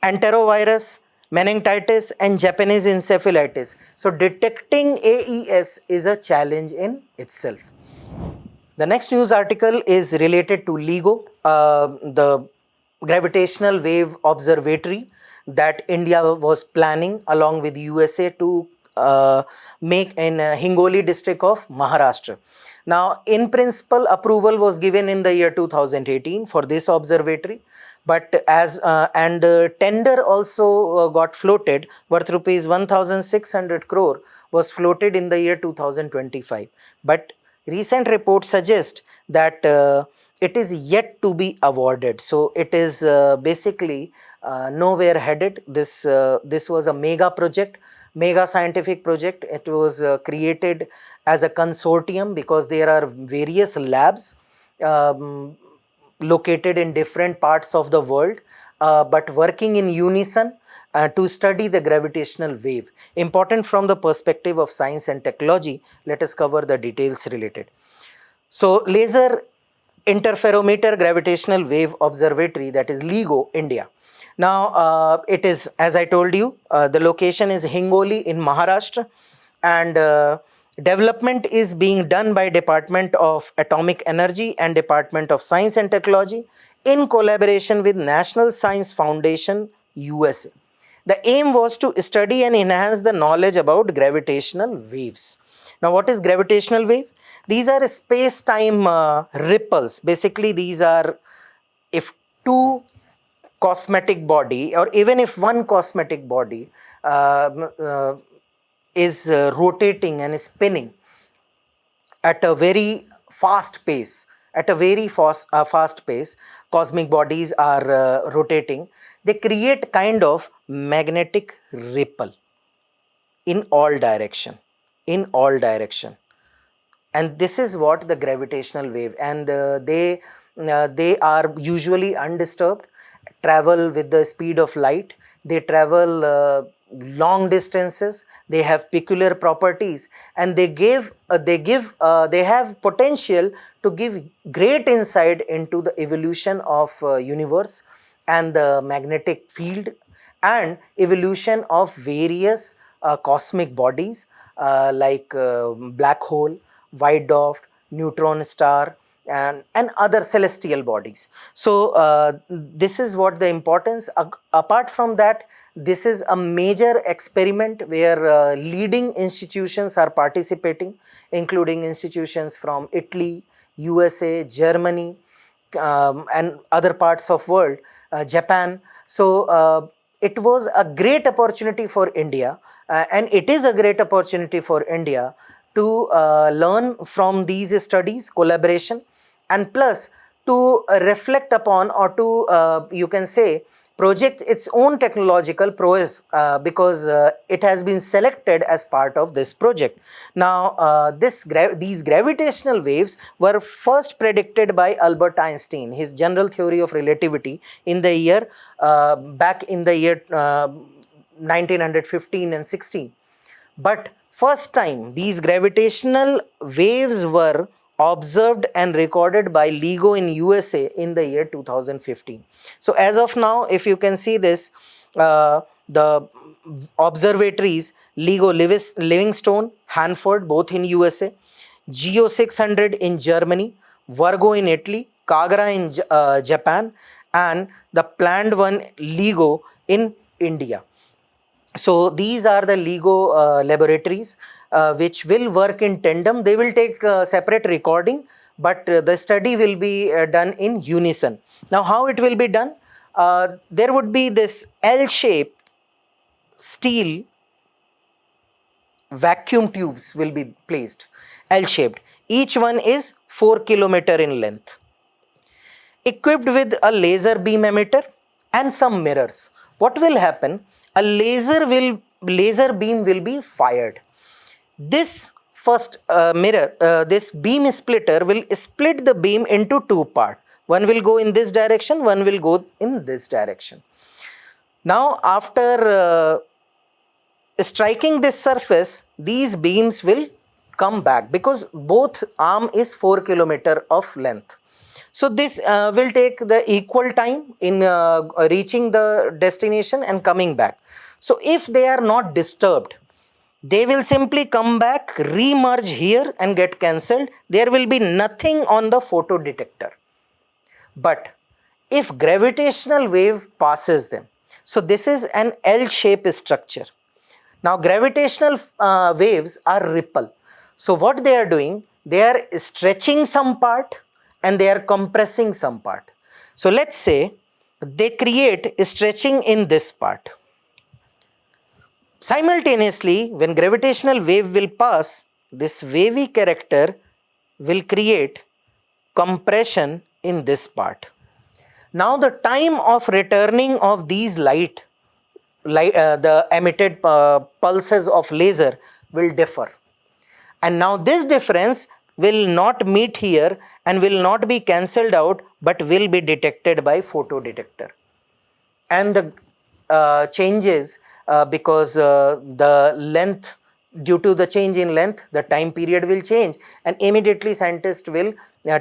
enterovirus, meningitis and Japanese encephalitis. So detecting AES is a challenge in itself. The next news article is related to LIGO, the gravitational wave observatory that India was planning along with USA to make in Hingoli district of Maharashtra. Now, in principle, approval was given in the year 2018 for this observatory, but as tender also got floated worth rupees 1600 crore was floated in the year 2025. But recent reports suggest that it is yet to be awarded. So it is basically nowhere headed. This was a mega scientific project. It was created as a consortium because there are various labs located in different parts of the world, but working in unison to study the gravitational wave. Important from the perspective of science and technology. Let us cover the details related. So, Laser Interferometer Gravitational Wave Observatory, that is LIGO, India. Now, it is, as I told you, the location is Hingoli in Maharashtra, and development is being done by Department of Atomic Energy and Department of Science and Technology in collaboration with National Science Foundation, USA. The aim was to study and enhance the knowledge about gravitational waves. Now, what is gravitational wave? These are space-time ripples. Basically, these are if two cosmetic body or even if one cosmetic body is rotating and spinning at a very fast pace, fast pace, cosmic bodies are rotating, they create kind of magnetic ripple in all direction, and this is what the gravitational wave, and they are usually undisturbed, travel with the speed of light, they travel long distances, they have peculiar properties, and they have potential to give great insight into the evolution of universe and the magnetic field and evolution of various cosmic bodies like black hole, white dwarf, neutron star, and other celestial bodies. So this is what the importance. Apart from that, this is a major experiment where leading institutions are participating, including institutions from Italy, USA, Germany, and other parts of world, Japan. So it was a great opportunity for India, and it is a great opportunity for India to learn from these studies, collaboration, and plus to reflect upon or to you can say project its own technological prowess because it has been selected as part of this project. Now these gravitational waves were first predicted by Albert Einstein, his general theory of relativity in the year back in the year 1915 and 16. But first time these gravitational waves were observed and recorded by LIGO in USA in the year 2015. So as of now, if you can see this, the observatories LIGO Livingstone, Hanford, both in USA, Geo 600 in Germany, Virgo in Italy, Kagra in Japan, and the planned one LIGO in India. So these are the LIGO laboratories which will work in tandem. They will take separate recording, but the study will be done in unison. Now how it will be done? There would be this L-shaped steel vacuum tubes will be placed, L-shaped. Each one is 4 kilometer in length, equipped with a laser beam emitter and some mirrors. What will happen? A laser beam will be fired. This first this beam splitter will split the beam into two parts. One will go in this direction, one will go in this direction. Now after striking this surface, these beams will come back because both arm is 4 kilometer of length. So this will take the equal time in reaching the destination and coming back. So if they are not disturbed, they will simply come back, re-merge here and get cancelled. There will be nothing on the photo detector. But if gravitational wave passes them, so this is an L-shaped structure. Now gravitational waves are ripple. So what they are doing, they are stretching some part and they are compressing some part. So let's say they create stretching in this part. Simultaneously, when gravitational wave will pass, this wavy character will create compression in this part. Now the time of returning of these the emitted pulses of laser will differ. And now this difference will not meet here and will not be cancelled out, but will be detected by photo detector. And the changes because the length, due to the change in length, the time period will change, and immediately scientists will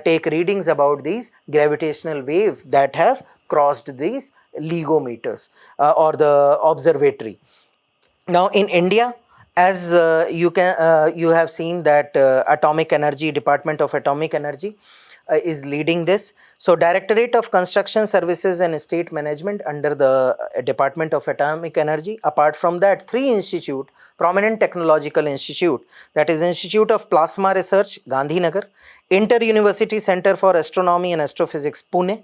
take readings about these gravitational waves that have crossed these LIGO meters or the observatory. Now in India, as you have seen that Atomic Energy, Department of Atomic Energy is leading this. So Directorate of Construction Services and State Management under the Department of Atomic Energy. Apart from that, 3 institute, prominent technological institute, that is Institute of Plasma Research, Gandhinagar, Inter-University Center for Astronomy and Astrophysics, Pune,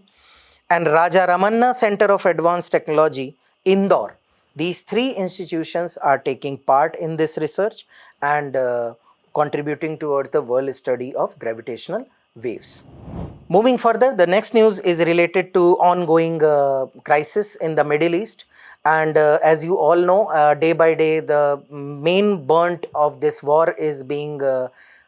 and Raja Ramanna Center of Advanced Technology, Indore. These 3 institutions are taking part in this research and contributing towards the world study of gravitational waves. Moving further, the next news is related to ongoing crisis in the Middle East. And as you all know, day by day, the main burnt of this war is being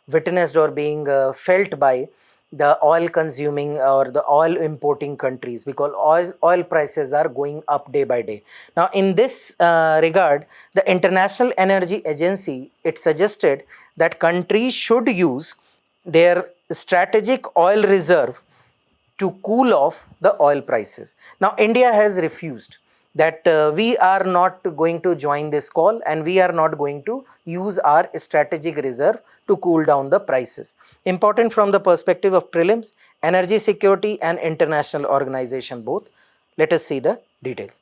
witnessed or being felt by the oil consuming or the oil importing countries, because oil prices are going up day by day. Now in this regard, the International Energy Agency, it suggested that countries should use their strategic oil reserve to cool off the oil prices. Now India has refused that we are not going to join this call and we are not going to use our strategic reserve to cool down the prices. Important from the perspective of prelims, energy security and international organization both. Let us see the details.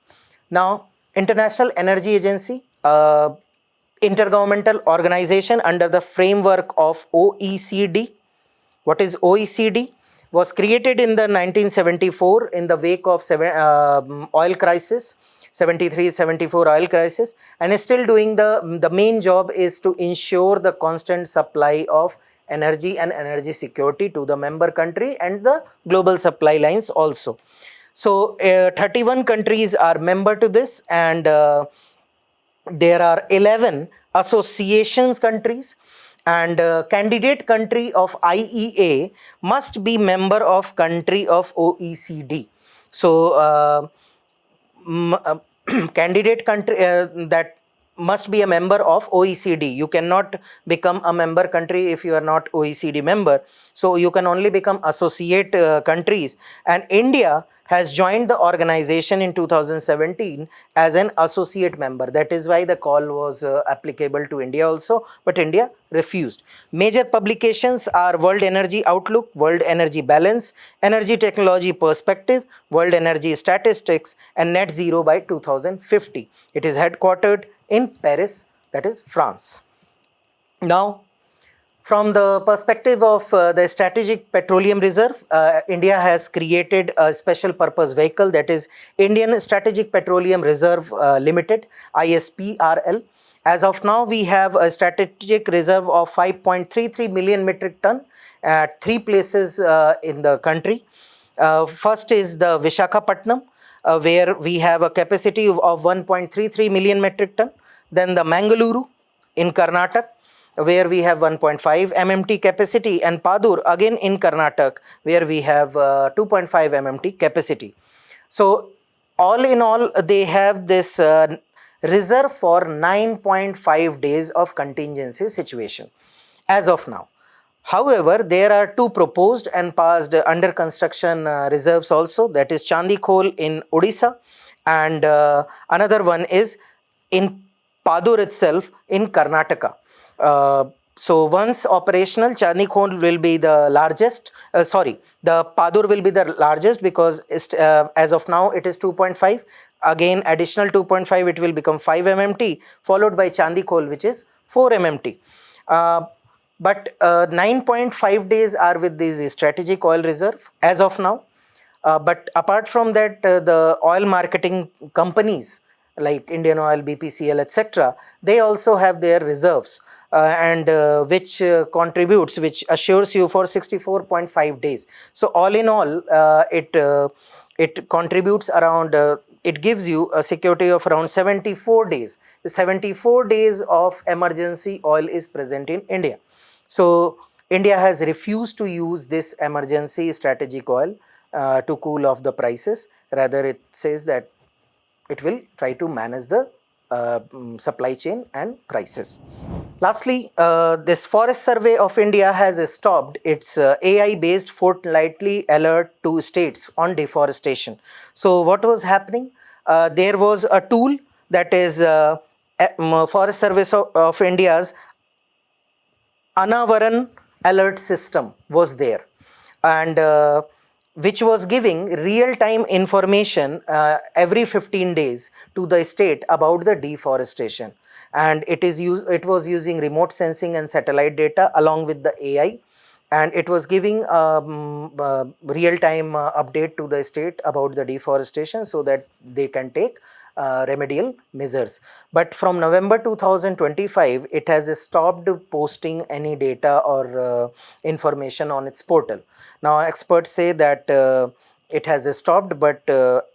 Now International Energy Agency, intergovernmental organization under the framework of OECD. What is OECD? Was created in the 1974 in the wake of oil crisis, 73-74 oil crisis, and is still doing the main job is to ensure the constant supply of energy and energy security to the member country and the global supply lines also. So 31 countries are member to this, and there are 11 association countries, and candidate country of IEA must be member of country of OECD. So candidate country that must be a member of OECD. You cannot become a member country if you are not OECD member. So you can only become associate countries, and India has joined the organization in 2017 as an associate member. That is why the call was applicable to India also, but India refused. Major publications are World Energy Outlook, World Energy Balance, Energy Technology Perspective, World Energy Statistics, and Net Zero by 2050. It is headquartered in Paris, that is France. Now, from the perspective of the Strategic Petroleum Reserve, India has created a special purpose vehicle, that is Indian Strategic Petroleum Reserve Limited, ISPRL. As of now, we have a strategic reserve of 5.33 million metric ton at 3 places in the country. First is the Visakhapatnam, where we have a capacity of 1.33 million metric ton. Then the Mangaluru in Karnataka, where we have 1.5 MMT capacity, and Padur again in Karnataka, where we have 2.5 MMT capacity. So all in all, they have this reserve for 9.5 days of contingency situation as of now. However, there are two proposed and passed under construction reserves also, that is Chandi Khol in Odisha, and another one is in Padur itself in Karnataka. Uh, so once operational, Chandi Khol will be the largest, the Padur will be the largest, because as of now it is 2.5. Again additional 2.5, it will become 5 MMT, followed by Chandi Khol, which is 4 MMT. But 9.5 days are with this strategic oil reserve as of now. But apart from that, the oil marketing companies like Indian Oil, BPCL, etc., they also have their reserves, and which contributes, which assures you for 64.5 days. So all in all, it contributes around, it gives you a security of around 74 days. 74 days of emergency oil is present in India. So India has refused to use this emergency strategic oil to cool off the prices. Rather, it says that it will try to manage the supply chain and prices. Lastly, this Forest Survey of India has stopped its AI-based fortnightly alert to states on deforestation. So what was happening? There was a tool, that is Forest Service of India's Anavaran alert system was there, and which was giving real-time information every 15 days to the state about the deforestation. And it was using remote sensing and satellite data along with the AI, and it was giving real-time update to the state about the deforestation, so that they can take remedial measures. But from November 2025, it has stopped posting any data or information on its portal. Now experts say that it has stopped, but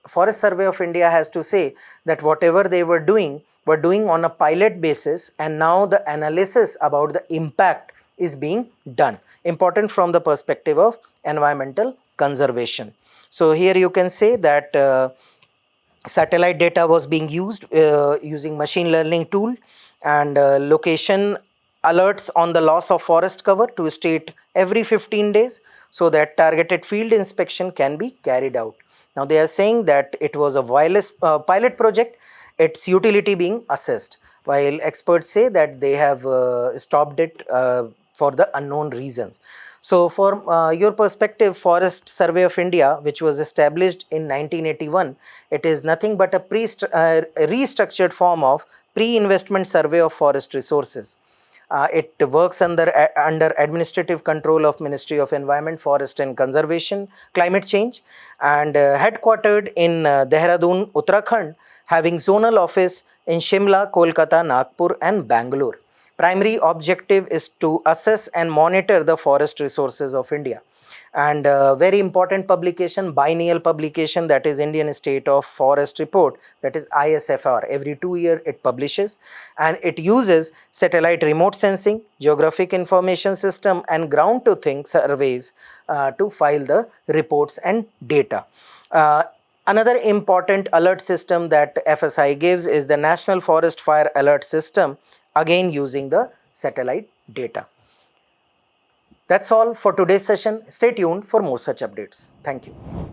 Forest Survey of India has to say that whatever they were doing on a pilot basis, and now the analysis about the impact is being done. Important from the perspective of environmental conservation. So here you can say that satellite data was being used using machine learning tool, and location alerts on the loss of forest cover to state every 15 days, so that targeted field inspection can be carried out. Now they are saying that it was a wireless pilot project, its utility being assessed, while experts say that they have stopped it for the unknown reasons. So for your perspective, Forest Survey of India, which was established in 1981, it is nothing but a restructured form of pre-investment survey of forest resources. It works under administrative control of Ministry of Environment, Forest and Conservation, Climate Change, and headquartered in Dehradun, Uttarakhand, having zonal office in Shimla, Kolkata, Nagpur and Bangalore. Primary objective is to assess and monitor the forest resources of India. And very important publication, biennial publication, that is Indian State of Forest Report, that is ISFR. Every 2 years it publishes, and it uses satellite remote sensing, geographic information system and ground to think surveys to file the reports and data. Another important alert system that FSI gives is the National Forest Fire Alert System, again using the satellite data. That's all for today's session. Stay tuned for more such updates. Thank you.